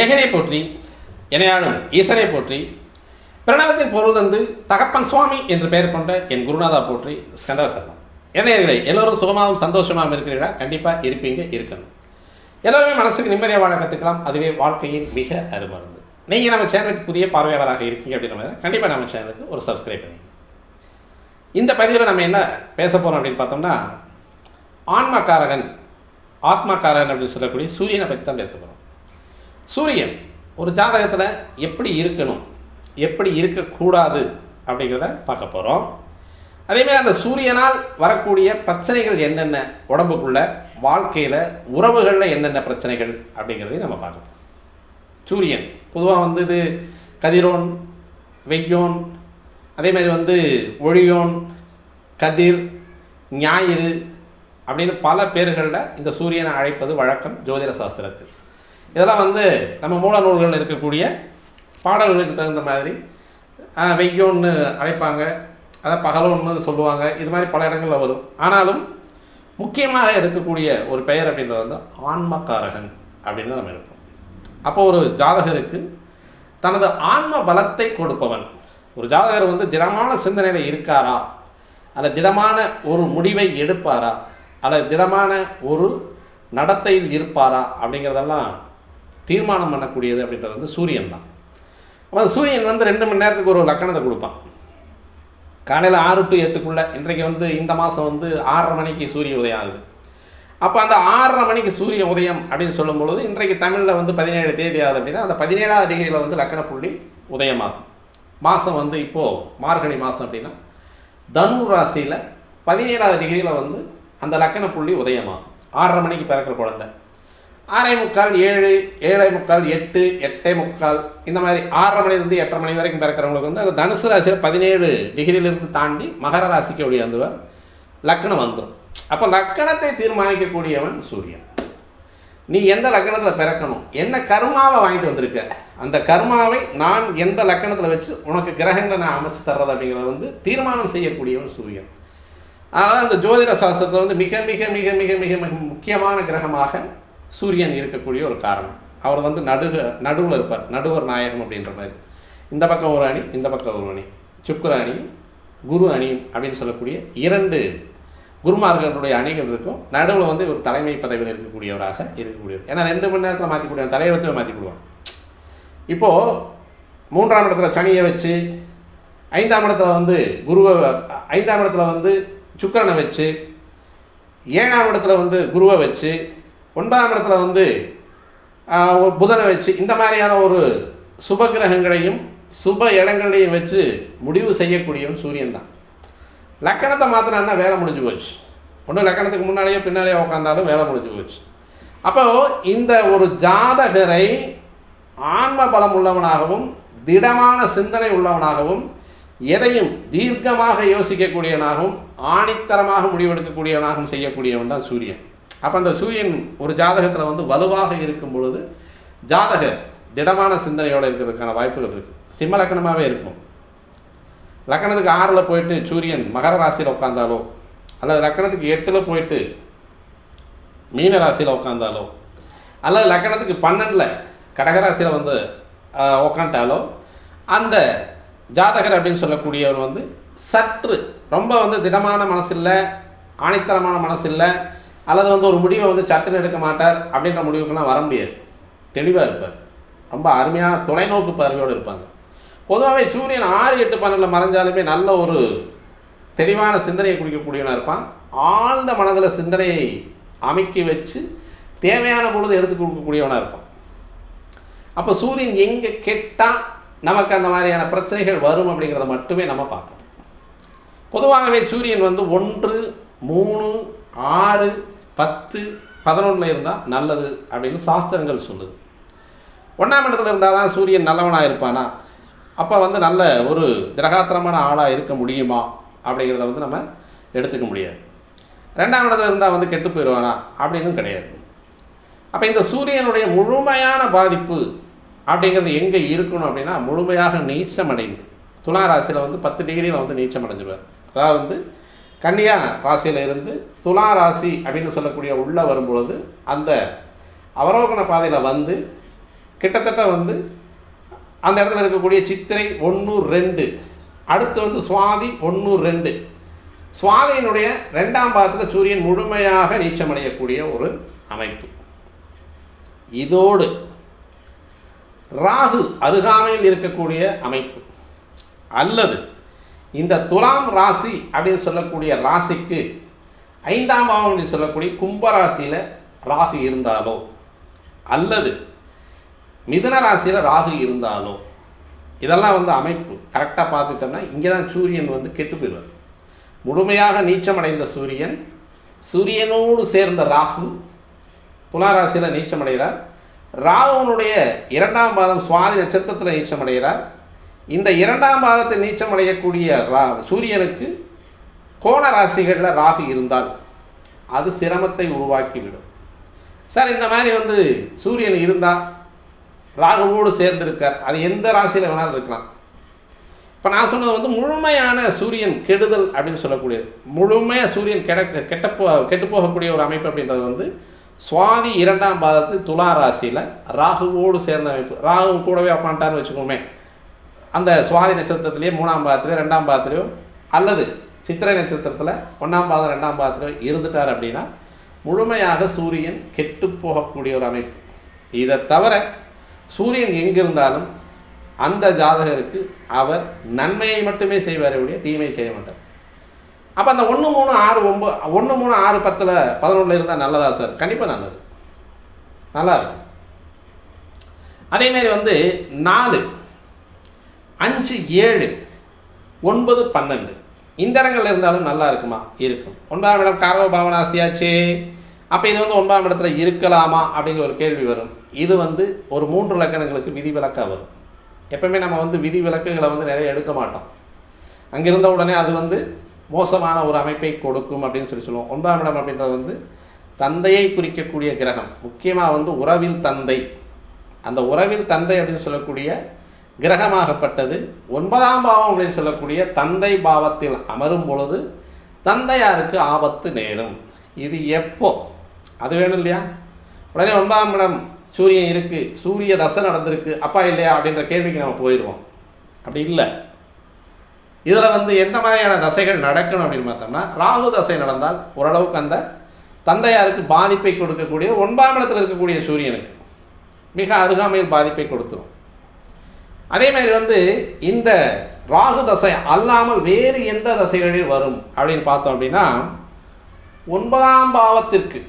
ஏகனை போற்றி எனையாளும் ஈசனை போற்றி பிரணவத்தின் பொருள் தந்து தகப்பன் சுவாமி என்று பெயர் கொண்ட என் குருநாதா போற்றி ஸ்கந்தவசரணம். இளைஞர்களை எல்லோரும் சுகமாகவும் சந்தோஷமாகவும் இருக்கிறீர்களா? கண்டிப்பாக இருப்பீங்க, இருக்கணும். எல்லோருமே மனசுக்கு நிம்மதியாக வாழ கற்றுக்கலாம். அதுவே வாழ்க்கையின் மிக அருமருந்து. நீங்கள் நம்ம சேனலுக்கு புதிய பார்வையாளராக இருக்கீங்க அப்படின்ற கண்டிப்பாக நம்ம சேனலுக்கு ஒரு சப்ஸ்கிரைப் பண்ணி. இந்த பதிவில் நம்ம என்ன பேச போகிறோம் அப்படின்னு பார்த்தோம்னா, ஆன்மக்காரகன் ஆத்மக்காரகன் அப்படின்னு சொல்லக்கூடிய சூரியனை பற்றி தான் பேச போகிறோம். சூரியன் ஒரு ஜாதகத்தில் எப்படி இருக்கணும், எப்படி இருக்கக்கூடாது அப்படிங்கிறத பார்க்க போகிறோம். அதேமாதிரி அந்த சூரியனால் வரக்கூடிய பிரச்சனைகள் என்னென்ன, உடம்புக்குள்ள வாழ்க்கையில் உறவுகளில் என்னென்ன பிரச்சனைகள் அப்படிங்கிறதையும் நம்ம பார்க்கணும். சூரியன் பொதுவாக இது கதிரோன், வெய்யோன், அதேமாதிரி ஒழியோன், கதிர், ஞாயிறு அப்படின்னு பல பேர்களில் இந்த சூரியனை அழைப்பது வழக்கம் ஜோதிட சாஸ்திரத்தில். இதெல்லாம் நம்ம மூல நூல்களில் இருக்கக்கூடிய பாடல்களுக்கு தகுந்த மாதிரி வெய்யோன்னு அழைப்பாங்க, அதை பகலோன்னு சொல்லுவாங்க. இது மாதிரி பல இடங்களில் வரும். ஆனாலும் முக்கியமாக இருக்கக்கூடிய ஒரு பெயர் அப்படின்றது ஆன்மக்காரகன் அப்படின்னு நம்ம இருப்போம். அப்போ ஒரு ஜாதகருக்கு தனது ஆன்ம பலத்தை கொடுப்பவன். ஒரு ஜாதகர் திடமான சிந்தனையில் இருக்காரா, அல்லது திடமான ஒரு முடிவை எடுப்பாரா, அல்லது திடமான ஒரு நடத்தையில் இருப்பாரா அப்படிங்கிறதெல்லாம் தீர்மானம் பண்ணக்கூடியது அப்படின்றது சூரியன் தான். அப்போ சூரியன் 2 மணி நேரத்துக்கு ஒரு லக்கணத்தை கொடுப்பான். காலையில் 6 to 8க்குள்ளே. இன்றைக்கு இந்த மாதம் 6:30 மணிக்கு சூரிய உதயம் ஆகுது. அப்போ அந்த 6:30 மணிக்கு சூரிய உதயம் அப்படின்னு சொல்லும்பொழுது இன்றைக்கு தமிழில் 17 தேதி ஆகுது அப்படின்னா அந்த 17ஆவது டிகிரியில் லக்கண புள்ளி உதயமாகும். மாதம் இப்போது மார்கழி மாதம் அப்படின்னா தனு ராசியில் 17ஆவது டிகிரியில் அந்த லக்கண புள்ளி உதயமாகும். 6:30 மணிக்கு பிறக்கிற குழந்தை 6:45, 7, 7:45, 8, 8:45 இந்த மாதிரி 6:30 மணிலேருந்து 8:30 மணி வரைக்கும் பிறக்கிறவங்களுக்கு அந்த தனுசு ராசியில் 17 டிகிரியிலிருந்து தாண்டி மகர ராசிக்கு ஒளியாந்துவர் லக்கணம் வந்துடும். அப்போ லக்கணத்தை தீர்மானிக்கக்கூடியவன் சூரியன். நீ எந்த லக்கணத்தில் பிறக்கணும், என்ன கர்மாவை வாங்கிட்டு வந்திருக்க, அந்த கர்மாவை நான் எந்த லக்கணத்தில் வச்சு உனக்கு கிரகங்களை நான் அமைச்சு தர்றது அப்படிங்கிறத தீர்மானம் செய்யக்கூடியவன் சூரியன். அதனால் அந்த ஜோதிட சாஸ்திரத்தில் மிக மிக மிக மிக மிக மிக முக்கியமான கிரகமாக சூரியன் இருக்கக்கூடிய ஒரு காரணம். அவர் நடுவில் இருப்பார், நடுவர் நாயகம் அப்படின்ற மாதிரி. இந்த பக்கம் ஒரு அணி, இந்த பக்கம் ஒரு அணி, சுக்கிர அணியும் குரு அணியும் அப்படின்னு சொல்லக்கூடிய 2 குருமார்களுடைய அணிகள் இருக்கும். நடுவில் ஒரு தலைமை பதவியில் இருக்கக்கூடியவராக இருக்கக்கூடியவர். ஏன்னா 2 மணி நேரத்தில் மாற்றிக்கூடிய தலைவரத்தை மாற்றிவிடுவான். இப்போது 3ஆம் இடத்துல சனியை வச்சு, 5ஆம் இடத்துல குருவை, 5ஆம் இடத்துல சுக்கிரனை வச்சு, 7ஆம் இடத்துல குருவை வச்சு, 9ஆம் இடத்துல புதனை வச்சு, இந்த மாதிரியான ஒரு சுப கிரகங்களையும் சுப இடங்களையும் வச்சு முடிவு செய்யக்கூடியவன் சூரியன் தான். லக்கணத்தை மாத்தினா வேலை முடிஞ்சு போச்சு. ஒன்றும் லக்கணத்துக்கு முன்னாலேயோ பின்னாலேயோ உட்காந்தாலும் வேலை முடிஞ்சு போச்சு. அப்போ இந்த ஒரு ஜாதகரை ஆன்ம பலம் உள்ளவனாகவும் திடமான சிந்தனை உள்ளவனாகவும் எதையும் தீர்க்கமாக யோசிக்கக்கூடியவனாகவும் ஆணித்தரமாக முடிவெடுக்கக்கூடியவனாகவும் செய்யக்கூடியவன் தான் சூரியன். அப்போ அந்த சூரியன் ஒரு ஜாதகத்தில் வலுவாக இருக்கும் பொழுது ஜாதகர் திடமான சிந்தனையோடு இருக்கிறதுக்கான வாய்ப்புகள் இருக்குது. சிம்ம லக்கணமாகவே இருக்கும். லக்கணத்துக்கு 6ல் போயிட்டு சூரியன் மகர ராசியில் உட்காந்தாலோ, அல்லது லக்கணத்துக்கு 8ல் போயிட்டு மீன ராசியில் உட்காந்தாலோ, அல்லது லக்கணத்துக்கு 12ல் கடகராசியில் உட்காண்டாலோ, அந்த ஜாதகர் அப்படின்னு சொல்லக்கூடியவர் சற்று ரொம்ப திடமான மனசில்லை, ஆணித்தரமான மனசில்லை, அல்லது ஒரு முடிவை சட்டுன்னு எடுக்க மாட்டார் அப்படின்ற முடிவுக்கெல்லாம் வர முடியாது. தெளிவாக இருப்பார். ரொம்ப அருமையான தொலைநோக்கு பார்வையோடு இருப்பாங்க. பொதுவாகவே சூரியன் 6, 8, 12 மறைஞ்சாலுமே நல்ல ஒரு தெளிவான சிந்தனையை குடிக்கக்கூடியவனாக இருப்பான். ஆழ்ந்த மனதில் சிந்தனையை அமைக்கி வச்சு தேவையான பொழுது எடுத்து கொடுக்கக்கூடியவனாக இருப்பான். அப்போ சூரியன் எங்கே கெட்டால் நமக்கு அந்த மாதிரியான பிரச்சனைகள் வரும் அப்படிங்கிறத மட்டுமே நம்ம பார்க்கணும். பொதுவாகவே சூரியன் 1, 3, 6, 10, 11 இருந்தால் நல்லது அப்படின்னு சாஸ்திரங்கள் சொல்லுது. 1ஆம் இடத்துல இருந்தால் தான் சூரியன் நல்லவனாக இருப்பானா, அப்போ நல்ல ஒரு திரகாத்திரமான ஆளாக இருக்க முடியுமா அப்படிங்கிறத நம்ம எடுத்துக்க முடியாது. 2ஆம் இடத்துல இருந்தால் கெட்டு போயிடுவானா அப்படின்னு கிடையாது. அப்போ இந்த சூரியனுடைய முழுமையான பாதிப்பு அப்படிங்கிறது எங்கே இருக்கணும் அப்படின்னா, முழுமையாக நீச்சமடைந்து துலா ராசியில் 10 டிகிரியில் நீச்சம் அடைஞ்சிடுவார். அதாவது கன்னியா ராசியில் இருந்து துலா ராசி அப்படின்னு சொல்லக்கூடிய உள்ளே வரும்பொழுது அந்த அவரோகண பாதையில் கிட்டத்தட்ட வந்து அந்த இடத்துல இருக்கக்கூடிய சித்திரை 1 2, அடுத்து வந்து சுவாதி 1 2. சுவாதியினுடைய 2ஆம் பாதத்தில் சூரியன் முழுமையாக நீச்சமடையக்கூடிய ஒரு அமைப்பு. இதோடு ராகு அருகாமையில் இருக்கக்கூடிய அமைப்பு, அல்லது இந்த துலாம் ராசி அப்படின்னு சொல்லக்கூடிய ராசிக்கு 5ஆம் பாவம் அப்படின்னு சொல்லக்கூடிய கும்பராசியில் ராகு இருந்தாலோ, அல்லது மிதுன ராசியில் ராகு இருந்தாலோ, இதெல்லாம் வந்து அமைப்பு கரெக்டாக பார்த்துட்டோம்னா இங்கே தான் சூரியன் வந்து கெட்டு போயிடுவார். முழுமையாக நீச்சமடைந்த சூரியன், சூரியனோடு சேர்ந்த ராகு துளாராசியில் நீச்சமடைகிறார். ராகுவனுடைய 2ஆம் பாதம் சுவாதி நட்சத்திரத்தில் நீச்சமடைகிறார். இந்த 2ஆம் பாதத்தில் நீச்சமடையக்கூடிய சூரியனுக்கு கோண ராசிகளில் ராகு இருந்தால் அது சிரமத்தை உருவாக்கிவிடும். சார் இந்த மாதிரி வந்து சூரியன் இருந்தால் ராகுவோடு சேர்ந்திருக்கார், அது எந்த ராசியில் வேணாலும் இருக்கலாம். இப்போ நான் சொன்னது வந்து முழுமையான சூரியன் கெடுதல் அப்படின்னு சொல்லக்கூடியது. முழுமையாக சூரியன் கெட்டு போகக்கூடிய ஒரு அமைப்பு அப்படின்றது வந்து சுவாதி 2ஆம் பாதத்தில் துலா ராசியில் ராகுவோடு சேர்ந்த அமைப்பு. ராகு கூடவே உட்காந்துட்டான்னு வச்சுக்கோமே, அந்த சுவாதி நட்சத்திரத்திலேயே 3ஆம் பாதத்திலையோ 2ஆம் பாதத்திலையோ, அல்லது சித்திரை நட்சத்திரத்தில் 1ஆம் பாதம் 2ஆம் பாதத்திலையோ இருந்துட்டார் அப்படின்னா முழுமையாக சூரியன் கெட்டு போகக்கூடிய ஒரு அமைப்பு. இதை தவிர சூரியன் எங்கிருந்தாலும் அந்த ஜாதகருக்கு அவர் நன்மையை மட்டுமே செய்வார், தீமையை செய்ய மாட்டார். அப்போ அந்த 1 3 6 9 1 3 6 10 11 இருந்தால் நல்லதா சார்? கண்டிப்பாக நல்லது, நல்லா இருக்கும். அதேமாரி வந்து 4 5 7 9 12 இந்த இடங்கள் இருந்தாலும் நல்லா இருக்குமா? இருக்கும். 9ஆம் இடம் காரவ பாவனாஸ்தியாச்சு. அப்போ இது வந்து 9ஆம் இடத்துல இருக்கலாமா அப்படிங்கிற ஒரு கேள்வி வரும். இது வந்து ஒரு 3 லக்கணங்களுக்கு விதிவிலக்காக வரும். எப்பவுமே நம்ம வந்து விதிவிலக்குகளை வந்து நிறைய எடுக்க மாட்டோம். அங்கிருந்த உடனே அது வந்து மோசமான ஒரு அமைப்பை கொடுக்கும் அப்படின்னு சொல்லுவோம். 9ஆம் இடம் அப்படின்றது வந்து தந்தையை குறிக்கக்கூடிய கிரகம். முக்கியமாக வந்து உறவில் தந்தை, அந்த உறவில் தந்தை அப்படின்னு சொல்லக்கூடிய கிரகமாகப்பட்டது 9ஆம் பாவம் அப்படின்னு சொல்லக்கூடிய தந்தை பாவத்தில் அமரும் பொழுது தந்தையாருக்கு ஆபத்து நேரும். இது எப்போ? அது வேணும் இல்லையா? உடனே 9ஆம் இடம் சூரியன் இருக்குது, சூரிய தசை நடந்திருக்கு, அப்பா இல்லையா அப்படின்ற கேள்விக்கு நம்ம போயிடுவோம். அப்படி இல்லை. இதில் வந்து எந்த மாதிரியான தசைகள் நடக்கணும் அப்படின்னு பார்த்தோம்னா, ராகு தசை நடந்தால் ஓரளவுக்கு அந்த தந்தையாருக்கு பாதிப்பை கொடுக்கக்கூடிய 9ஆம் இடத்தில் இருக்கக்கூடிய சூரியனுக்கு மிக அருகாமையில் பாதிப்பை கொடுத்துரும். அதே மாதிரி வந்து இந்த ராகு தசை அல்லாமல் வேறு எந்த தசைகளில் வரும் அப்படின்னு பார்த்தோம் அப்படின்னா, 9ஆம் பாவத்திற்கு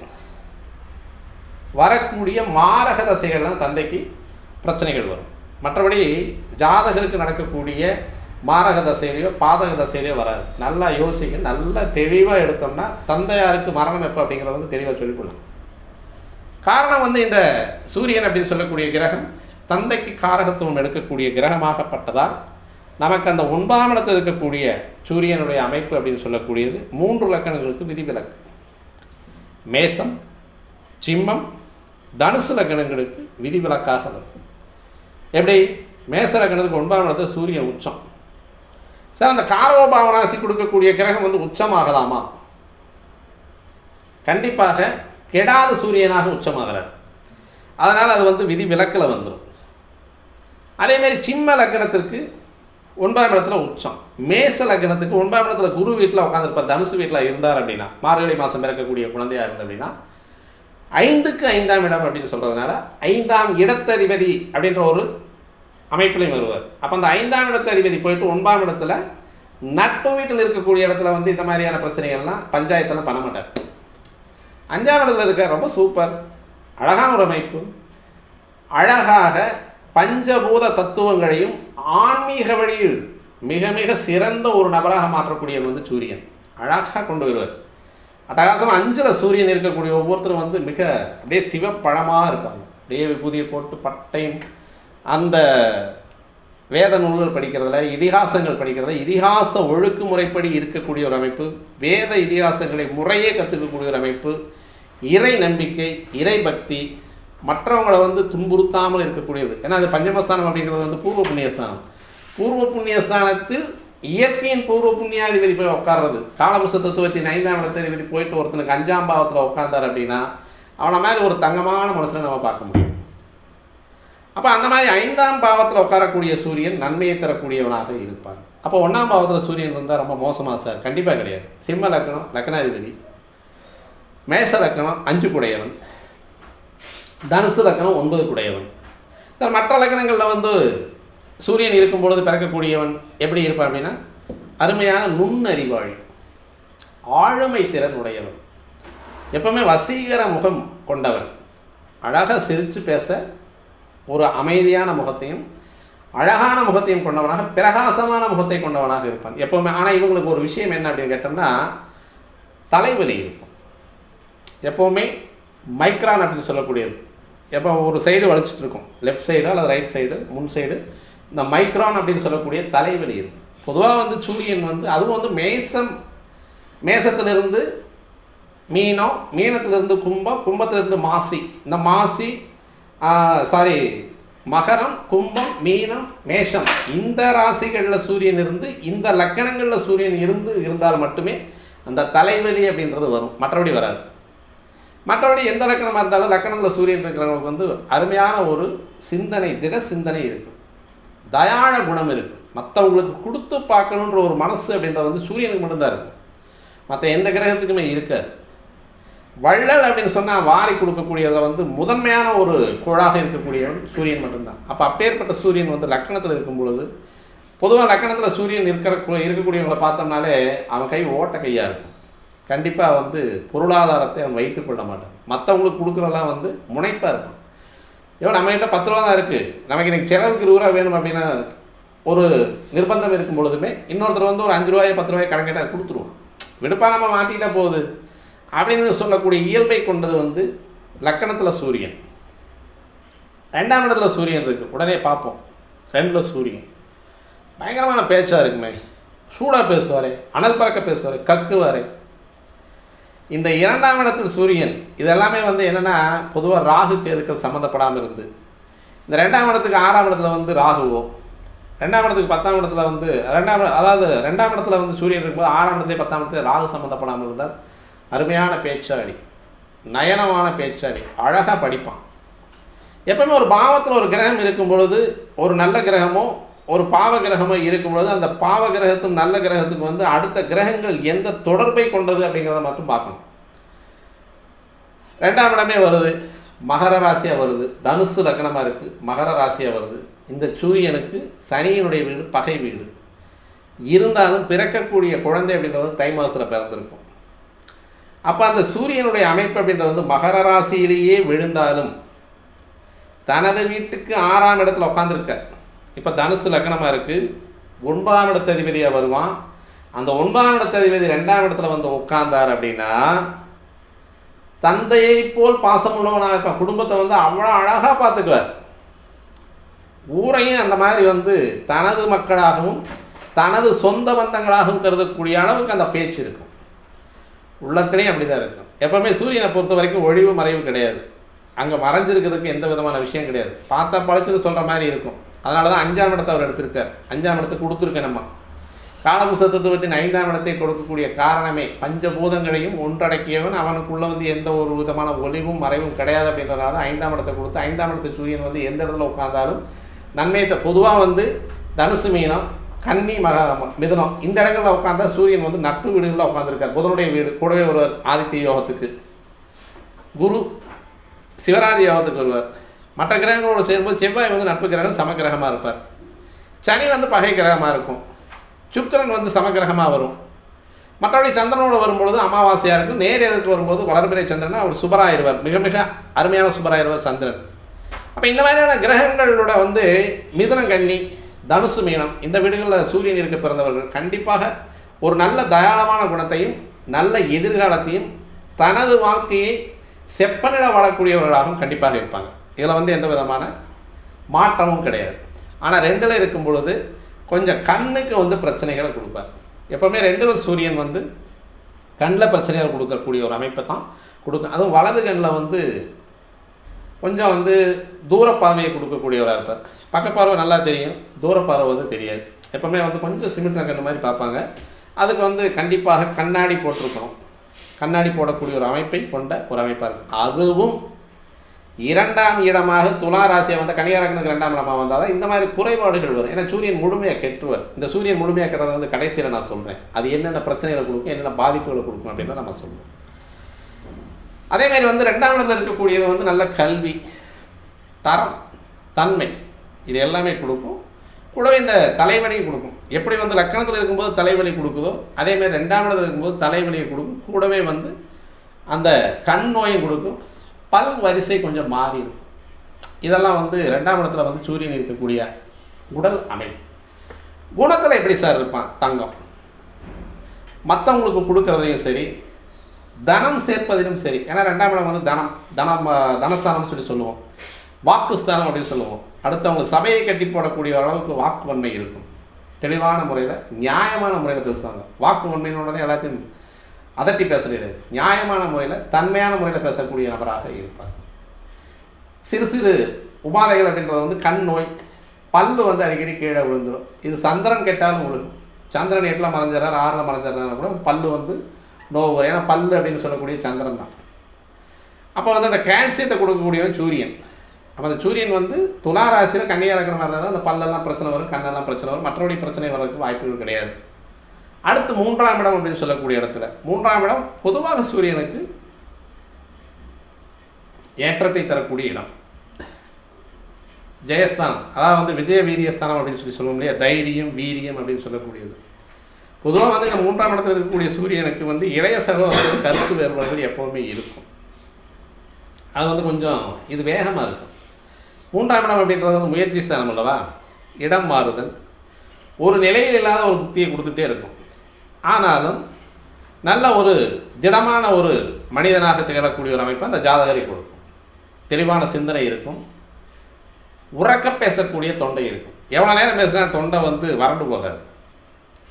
வரக்கூடிய மாரக தசைகள்லாம் தந்தைக்கு பிரச்சனைகள் வரும். மற்றபடி ஜாதகருக்கு நடக்கக்கூடிய மாரக தசையிலையோ பாதக தசையிலையோ வராது. நல்லா யோசிக்க, நல்லா தெளிவாக எடுத்தோம்னா தந்தையாருக்கு மரணம் எப்போ அப்படிங்கிறத வந்து தெளிவாக சொல்லிக்கொள்ளலாம். காரணம் வந்து இந்த சூரியன் அப்படின்னு சொல்லக்கூடிய கிரகம் தந்தைக்கு காரகத்துவம் எடுக்கக்கூடிய கிரகமாகப்பட்டதால் நமக்கு அந்த 9ஆம் இடத்தில் இருக்கக்கூடிய சூரியனுடைய அமைப்பு அப்படின்னு சொல்லக்கூடியது 3 லக்கணங்களுக்கு விதிவிலக்கு. மேசம், சிம்மம், தனுசு லக்கணங்களுக்கு விதிவிலக்காக வரும். எப்படி? மேச லக்கணத்துக்கு 9ஆம் இடத்துல சூரியன் உச்சம். சார் அந்த காரவபாவனாசி கொடுக்கக்கூடிய கிரகம் வந்து உச்சமாகலாமா? கண்டிப்பாக கெடாத சூரியனாக உச்சமாகிறார். அதனால் அது வந்து விதிவிலக்கில் வந்துடும். அதேமாரி சிம்ம லக்கணத்திற்கு 9ஆம் இடத்துல உச்சம். மேச லக்கணத்துக்கு 9ஆம் இடத்துல குரு வீட்டில் உட்காந்துருப்பார், தனுசு வீட்டில் இருந்தார் அப்படின்னா, மார்கழி மாதம் பிறக்கக்கூடிய குழந்தையாக இருந்தது அப்படின்னா 5க்கு 5ஆம் இடம் அப்படின்னு சொல்கிறதுனால 5ஆம் இடத்ததிபதி அப்படின்ற ஒரு அமைப்பிலையும் வருவார். அப்போ அந்த 5ஆம் இடத்ததிபதி போயிட்டு 9ஆம் இடத்துல நட்பு வீட்டில் இருக்கக்கூடிய இடத்துல வந்து இந்த மாதிரியான பிரச்சனைகள்லாம் பஞ்சாயத்தெல்லாம் பண்ண மாட்டார். 5ஆம் இடத்துல இருக்க ரொம்ப சூப்பர், அழகான ஒரு அமைப்பு. அழகாக பஞ்சபூத தத்துவங்களையும் ஆன்மீக வழியில் மிக மிக சிறந்த ஒரு நபராக மாற்றக்கூடியவர் வந்து சூரியன். அழகாக கொண்டு வருவார். அட்டகாசம் 5ல் சூரியன் இருக்கக்கூடிய ஒவ்வொருத்தரும் வந்து மிக அப்படியே சிவப்பழமாக இருப்பாங்க. அப்படியே விபூதியை போட்டு பட்டையும் அந்த வேத நூல்கள் படிக்கிறதுல, இதிகாசங்கள் படிக்கிறதுல, இதிகாச ஒழுக்கு முறைப்படி இருக்கக்கூடிய ஒரு அமைப்பு, வேத இதிகாசங்களை முறையே கற்றுக்கக்கூடிய ஒரு அமைப்பு, இறை நம்பிக்கை, இறை பக்தி, மற்றவங்களை வந்து துன்புறுத்தாமல் இருக்கக்கூடியது. ஏன்னா அது பஞ்சமஸ்தானம் அப்படிங்கிறது வந்து பூர்வ புண்ணியஸ்தானம். பூர்வ புண்ணியஸ்தானத்தில் இயற்கையின் பூர்வ புண்ணியாதிபதி போய் உட்கார்றது. காலபுருஷ தத்துவத்தின் 5ஆம் இடத்ததிபதி போயிட்டு ஒருத்தனுக்கு 5ஆம் பாவத்தில் உட்கார்ந்தார் அப்படின்னா அவனை மாதிரி ஒரு தங்கமான மனுஷனை நம்ம பார்க்க முடியும். அப்போ அந்த மாதிரி 5ஆம் பாவத்தில் உட்காரக்கூடிய சூரியன் நன்மையை தரக்கூடியவனாக இருப்பார். அப்போ 1ஆம் பாவத்தில் சூரியன் இருந்தால் ரொம்ப மோசமாக சார்? கண்டிப்பாக கிடையாது. சிம்ம லக்னம் லக்னாதிபதி, மேச லக்னம் 5 குடையவன், தனுசு லக்னம் 9 குடையவன். சார் மற்ற லக்னங்களில் வந்து சூரியன் இருக்கும்பொழுது பிறக்கக்கூடியவன் எப்படி இருப்பான் அப்படின்னா அருமையான நுண்ணறிவாளி, ஆளுமை திறன் உடையவன், எப்பவுமே வசீகர முகம் கொண்டவன், அழகாக சிரித்து பேச ஒரு அமைதியான முகத்தையும் அழகான முகத்தையும் கொண்டவனாக, பிரகாசமான முகத்தை கொண்டவனாக இருப்பான் எப்பவுமே. ஆனால் இவங்களுக்கு ஒரு விஷயம் என்ன அப்படின்னு கேட்டோம்னா தலைவலி இருக்கும் எப்போவுமே. மைக்ரான் அப்படின்னு சொல்லக்கூடியது எப்போ ஒரு சைடு வலிச்சிட்டு இருக்கும், லெஃப்ட் சைடு அல்லது ரைட் சைடு, முன் சைடு, இந்த மைக்ரான் அப்படின்னு சொல்லக்கூடிய தலைவலி இருக்கும். பொதுவாக வந்து சூரியன் வந்து அதுவும் வந்து மேசத்திலிருந்து மீனம், மீனத்திலிருந்து கும்பம், கும்பத்திலிருந்து மாசி, இந்த மாசி மகரம், கும்பம், மீனம், மேஷம், இந்த ராசிகளில் சூரியன் இருந்து இந்த லக்கணங்களில் சூரியன் இருந்தால் மட்டுமே அந்த தலைவலி அப்படின்றது வரும், மற்றபடி வராது. மற்றபடி எந்த லக்கணமாக இருந்தாலும் லக்கணத்தில் சூரியன் இருக்கிறவங்களுக்கு வந்து அருமையான ஒரு சிந்தனை, திட சிந்தனை இருக்குது, தயாள குணம் இருக்குது, மற்றவங்களுக்கு கொடுத்து பார்க்கணுன்ற ஒரு மனசு அப்படின்றது வந்து சூரியனுக்கு மட்டும்தான் இருக்குது, மற்ற எந்த கிரகத்துக்குமே இருக்காது. வள்ளல் அப்படின்னு சொன்னால் வாரி கொடுக்கக்கூடியதில் வந்து முதன்மையான ஒரு கோளாக இருக்கக்கூடியவன் சூரியன் மட்டும்தான். அப்போ அப்பேற்பட்ட சூரியன் வந்து லக்கணத்தில் இருக்கும் பொழுது, பொதுவாக லக்கணத்தில் சூரியன் இருக்கக்கூடியவங்களை பார்த்தோம்னாலே அவன் கை ஓட்ட கையாக இருக்கும். கண்டிப்பாக வந்து பொருளாதாரத்தை அவன் வைத்துக் கொள்ள மாட்டான். மற்றவங்களுக்கு கொடுக்குறதெல்லாம் வந்து முனைப்பாக இருக்கும். ஏன் நம்மகிட்ட 10 ரூபா தான் இருக்குது, நமக்கு இன்றைக்கி செலவுக்கு 20 ரூபா வேணும் அப்படின்னா ஒரு நிர்பந்தம் இருக்கும் பொழுதுமே இன்னொருத்தர் வந்து ஒரு 5 ரூபாயோ 10 ரூபாயோ கடன் கேட்டால் கொடுத்துருவோம், விடுப்பா நம்ம மாற்றிட்டா போகுது அப்படின்னு சொல்லக்கூடிய இயல்பை கொண்டது வந்து லக்கணத்தில் சூரியன். 2ஆம் இடத்துல சூரியன் இருக்குது, உடனே பார்ப்போம் 2ல் சூரியன் பயங்கரமான பேச்சாக இருக்குமே, சூடாக பேசுவார், அனல் பறக்க பேசுவார், கக்குவார். இந்த 2ஆம் இடத்தில் சூரியன் இதெல்லாமே வந்து என்னென்னா பொதுவாக ராகு கேதுக்கள் சம்மந்தப்படாமல் இருந்து, இந்த 2ஆம் இடத்துக்கு 6ஆம் இடத்துல வந்து ராகுவோ, 2ஆம் இடத்துக்கு 10ஆம் இடத்துல வந்து 2ஆம் இடத்துல வந்து சூரியன் இருக்கும்போது 6ஆம் இடத்துல 10ஆம் இடத்துல ராகு சம்மந்தப்படாமல் இருந்தால் அருமையான பேச்சாளி, நயனமான பேச்சாளி, அழகாக படிப்பான். எப்பவுமே ஒரு பாவத்தில் ஒரு கிரகம் இருக்கும் பொழுது, ஒரு நல்ல கிரகமோ ஒரு பாவ கிரகமோ இருக்கும் பொழுது அந்த பாவ கிரகத்துக்கும் நல்ல கிரகத்துக்கு வந்து அடுத்த கிரகங்கள் எந்த தொடர்பை கொண்டது அப்படிங்கிறத மட்டும் பார்க்கணும். 2ஆம் இடமே வருது, மகர ராசியாக வருது, தனுசு லக்னமாக இருக்குது, மகர ராசியாக வருது. இந்த சூரியனுக்கு சனியினுடைய வீடு பகை வீடு இருந்தாலும் பிறக்கக்கூடிய குழந்தை அப்படின்றது தை மாதத்தில் பிறந்திருக்கும். அப்போ அந்த சூரியனுடைய அமைப்பு அப்படின்றது வந்து மகர ராசியிலேயே விழுந்தாலும் தனது வீட்டுக்கு 6ஆம் இடத்துல உட்காந்துருக்க. இப்போ தனுசு லக்னமாக இருக்குது, 9ஆம் இடத்த அதிபதியாக வருவான். அந்த 9ஆம் இடத்த அதிபதி 2ஆம் இடத்துல வந்து உட்கார்ந்தார் அப்படின்னா தந்தையை போல் பாசம் உள்ளவனாக இருப்பான். குடும்பத்தை வந்து அவ்வளோ அழகாக பார்த்துக்குவார். ஊரையும் அந்த மாதிரி வந்து தனது மக்களாகவும் தனது சொந்த பந்தங்களாகவும் கருதக்கூடிய அளவுக்கு அந்த பேச்சு இருக்கும். உள்ளத்திலையும் அப்படி தான் இருக்கும். எப்போவுமே சூரியனை பொறுத்த வரைக்கும் ஒழிவு மறைவு கிடையாது, அங்கே மறைஞ்சிருக்கிறதுக்கு எந்த விதமான விஷயம் கிடையாது. பார்த்தா பழச்சுன்னு சொல்கிற மாதிரி இருக்கும். அதனால தான் 5ஆம் இடத்தை அவர் எடுத்திருக்கார். 5ஆம் இடத்தை கொடுத்துருக்கேன். நம்ம காலபுருஷ தத்துவத்தின் 5ஆம் இடத்தை கொடுக்கக்கூடிய காரணமே பஞ்சபூதங்களையும் ஒன்றடக்கியவன், அவனுக்குள்ளே வந்து எந்த ஒரு விதமான ஒளிவும் மறைவும் கிடையாது அப்படின்றதுனால 5ஆம் இடத்தை கொடுத்து 5ஆம் இடத்தை சூரியன் வந்து எந்த இடத்துல உட்கார்ந்தாலும் நன்மையத்தை. பொதுவாக வந்து தனுசு, மீனம், கன்னி, மிதுனம் இந்த இடங்களில் உட்காந்தா சூரியன் வந்து நட்பு வீடுகளில் உட்காந்துருக்கார். புதனுடைய வீடு கூடவே வருவார். ஆதித்ய யோகத்துக்கு குரு சிவராஜ் யோகத்துக்கு வருவார். மற்ற கிரகங்களோடு சேரும்போது செவ்வாய் வந்து நட்பு கிரகம் சமக்கிரகமாக இருப்பார். சனி வந்து பகை கிரகமாக இருக்கும். சுக்கிரன் வந்து சமக்கிரகமாக வரும். மற்றபடி சந்திரனோடு வரும்பொழுது அமாவாசையாக இருக்கும். நேர் எதிர்த்து வரும்போது வளர்பிறை சந்திரன் அவர் சுபராயிருவார். மிக மிக அருமையான சுபராயிருவார் சந்திரன். அப்போ இந்த மாதிரியான கிரகங்களோட வந்து மிதுனம், கன்னி, தனுசு, மீனம் இந்த வீடுகளில் சூரியன் இருக்க பிறந்தவர்கள் கண்டிப்பாக ஒரு நல்ல தயாளமான குணத்தையும் நல்ல எதிர்காலத்தையும் தனது வாழ்க்கையை செப்பனிட வாழக்கூடியவர்களாகவும் கண்டிப்பாக இருப்பாங்க. இதில் வந்து எந்த விதமான மாற்றமும் கிடையாது. ஆனால் 2ல் இருக்கும் பொழுது கொஞ்சம் கண்ணுக்கு வந்து பிரச்சனைகளை கொடுப்பார். எப்போவுமே 2ல் சூரியன் வந்து கண்ணில் பிரச்சனைகளை கொடுக்கக்கூடிய ஒரு அமைப்பை தான் கொடுக்கும். அதுவும் வலது கண்ணில் வந்து கொஞ்சம் வந்து தூரப்பார்வையை கொடுக்கக்கூடியவராக இருப்பார். பக்கப்பார்வை நல்லா தெரியும், தூரப்பார்வை வந்து தெரியாது. எப்போவுமே வந்து கொஞ்சம் சிமெண்ட் கண்ணு மாதிரி பார்ப்பாங்க. அதுக்கு வந்து கண்டிப்பாக கண்ணாடி போட்டிருக்கணும். கண்ணாடி போடக்கூடிய ஒரு அமைப்பை கொண்ட ஒரு அமைப்பாக இருக்கும். அதுவும் இரண்டாம் இடமாக துலா ராசியை வந்து கன்னியாரகனுக்கு இரண்டாம் இடமாக வந்தால் தான் இந்த மாதிரி குறைபாடுகள் வரும். ஏன்னா சூரியன் முழுமையாக கெட்டுவர். இந்த சூரியன் முழுமையாக கெட்டதை வந்து கடைசியில் நான் சொல்கிறேன். அது என்னென்ன பிரச்சனைகளை கொடுக்கும், என்னென்ன பாதிப்புகளை கொடுக்கும் அப்படின்னு நம்ம சொல்லுவோம். அதேமாதிரி வந்து ரெண்டாம் இடத்துல இருக்கக்கூடியது வந்து நல்ல கல்வி, தரம், தன்மை, இது எல்லாமே கொடுக்கும். கூடவே இந்த தலைவலியும் கொடுக்கும். எப்படி வந்து லக்கணத்தில் இருக்கும்போது தலைவலி கொடுக்குதோ அதேமாதிரி ரெண்டாம் இடத்துல இருக்கும்போது தலைவலியை கொடுக்கும். கூடவே வந்து அந்த கண் நோயும் கொடுக்கும். பல் வரிசை கொஞ்சம் மாறிடும். இதெல்லாம் வந்து ரெண்டாம் இடத்துல வந்து சூரியன் இருக்கக்கூடிய உடல் அமைப்பு. குணத்தில் எப்படி சார் இருப்பான்? தங்கம். மற்றவங்களுக்கு கொடுக்கறதையும் சரி, தனம் சேர்ப்பதிலும் சரி. ஏன்னா ரெண்டாம் இடம் வந்து தனஸ்தானம்னு சொல்லி சொல்லுவோம், வாக்குஸ்தானம் அப்படின்னு சொல்லுவோம். அடுத்தவங்க சபையை கட்டி போடக்கூடிய அளவுக்கு வாக்கு வன்மை இருக்கும். தெளிவான முறையில் நியாயமான முறையில் பேசுவாங்க. வாக்கு வன்மையின் உடனே எல்லாத்தையும் அதட்டி பேசுகிறது. நியாயமான முறையில் தன்மையான முறையில் பேசக்கூடிய நபராக இருப்பார். சிறு சிறு உபாதைகள் அப்படின்றது வந்து கண் நோய், பல்லு வந்து அடிக்கடி கீழே விழுந்துடும். இது சந்திரன் கெட்டாலும் விழுகும். சந்திரன் 8ல் மறைஞ்சிடறார், 6ல் மறைஞ்சிடறாரு கூட பல்லு வந்து நோவு. ஏன்னா பல்லு அப்படின்னு சொல்லக்கூடிய சந்திரன் தான். அப்போ வந்து அந்த கால்சியத்தை கொடுக்கக்கூடியவன் சூரியன். அப்போ அந்த சூரியன் வந்து துலா ராசியில் கன்னியா இருக்கிற மாதிரி இருந்தால் அந்த பல்லெல்லாம் பிரச்சனை வரும், கண்ணெல்லாம் பிரச்சனை வரும். மற்றபடி பிரச்சனை வர்றதுக்கு வாய்ப்புகள் கிடையாது. அடுத்து 3ஆம் இடம் அப்படின்னு சொல்லக்கூடிய இடத்துல 3ஆம் இடம் பொதுவாக சூரியனுக்கு ஏற்றத்தை தரக்கூடிய இடம். ஜெயஸ்தானம், அதாவது வந்து விஜய வீரியஸ்தானம் அப்படின்னு சொல்லுவோம் இல்லையா, தைரியம் வீரியம் அப்படின்னு சொல்லக்கூடியது. பொதுவாக வந்து இந்த 3ஆம் இடத்துல இருக்கக்கூடிய சூரியனுக்கு வந்து இளைய சகோதரர்கள் கருத்து வேறுபாடுகள் எப்போவுமே இருக்கும். அது வந்து கொஞ்சம் இது வேகமாக இருக்கும். 3ஆம் இடம் அப்படின்றது வந்து முயற்சி ஸ்தானம் அல்லவா, இடம் மாறுதல், ஒரு நிலையில் இல்லாத ஒரு புத்தியை கொடுத்துட்டே இருக்கும். ஆனாலும் நல்ல ஒரு திடமான ஒரு மனிதனாக திகழக்கூடிய ஒரு அமைப்பை அந்த ஜாதகரை கொடுக்கும். தெளிவான சிந்தனை இருக்கும், உறக்க பேசக்கூடிய தொண்டை இருக்கும். எவ்வளோ நேரம் பேசுனா தொண்டை வந்து வறண்டு போகாது,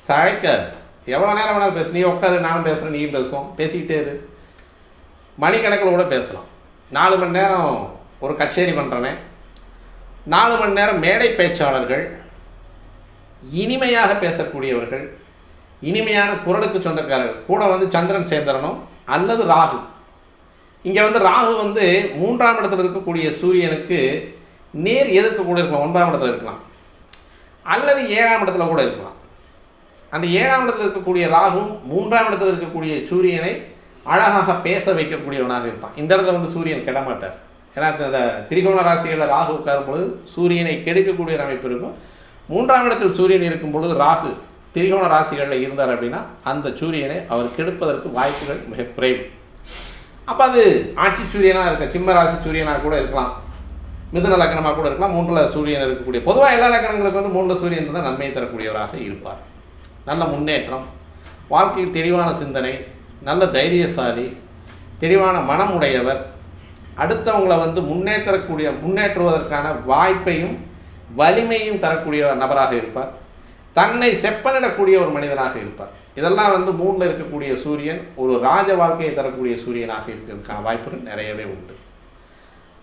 சழைக்காது. எவ்வளோ நேரம் வேணாலும் பேசு, நீ உட்காரு, நானும் பேசுகிறேன், நீயும் பேசுவோம், பேசிக்கிட்டே இரு. மணிக்கணக்கில் கூட பேசலாம். 4 மணி நேரம் ஒரு கச்சேரி பண்ணுறவன், 4 மணி நேரம் மேடை பேச்சாளர்கள், இனிமையாக பேசக்கூடியவர்கள், இனிமையான குரலுக்கு சொந்தக்காரர்கள். கூட வந்து சந்திரன் சேர்ந்தரணும் அல்லது ராகு. இங்கே வந்து ராகு வந்து 3ஆம் இடத்துல இருக்கக்கூடிய சூரியனுக்கு நேர் எதிர்க்க கூட இருக்கலாம். 9ஆம் இடத்துல இருக்கலாம் அல்லது 7ஆம் இடத்துல கூட இருக்கலாம். அந்த 7ஆம் இடத்துல இருக்கக்கூடிய ராகும் 3ஆம் இடத்துல இருக்கக்கூடிய சூரியனை அழகாக பேச வைக்கக்கூடியவனாக இருப்பான். இந்த இடத்துல வந்து சூரியன் கெடமாட்டார். ஏன்னா இந்த திரிகோண ராசிகளில் ராகு உட்காரும் பொழுது சூரியனை கெடுக்கக்கூடிய அமைப்பு இருக்கும். 3ஆம் இடத்தில் சூரியன் இருக்கும் பொழுது ராகு திரிகோண ராசிகளில் இருந்தார் அப்படின்னா அந்த சூரியனை அவர் கெடுப்பதற்கு வாய்ப்புகள் மிக குறைவு. அப்போ அது ஆட்சி சூரியனாக இருக்க, சிம்ம ராசி சூரியனாக கூட இருக்கலாம், மிதுன லக்கணமாக கூட இருக்கலாம். 3ல் சூரியன் இருக்கக்கூடிய, பொதுவாக எல்லா லக்கணங்களுக்கு வந்து 3ல் சூரியன் தான் நன்மை தரக்கூடியவராக இருப்பார். நல்ல முன்னேற்றம், வாழ்க்கையில் தெளிவான சிந்தனை, நல்ல தைரியசாலி, தெளிவான மனம் உடையவர், அடுத்தவங்களை வந்து முன்னேற்றுவதற்கான வாய்ப்பையும் வலிமையும் தரக்கூடிய நபராக இருப்பார். தன்னை செப்பனிடக்கூடிய ஒரு மனிதனாக இருப்பார். இதெல்லாம் வந்து 3ல் இருக்கக்கூடிய சூரியன் ஒரு ராஜ வாழ்க்கையை தரக்கூடிய சூரியனாக இருக்கிறதுக்கான வாய்ப்புகள் நிறையவே உண்டு.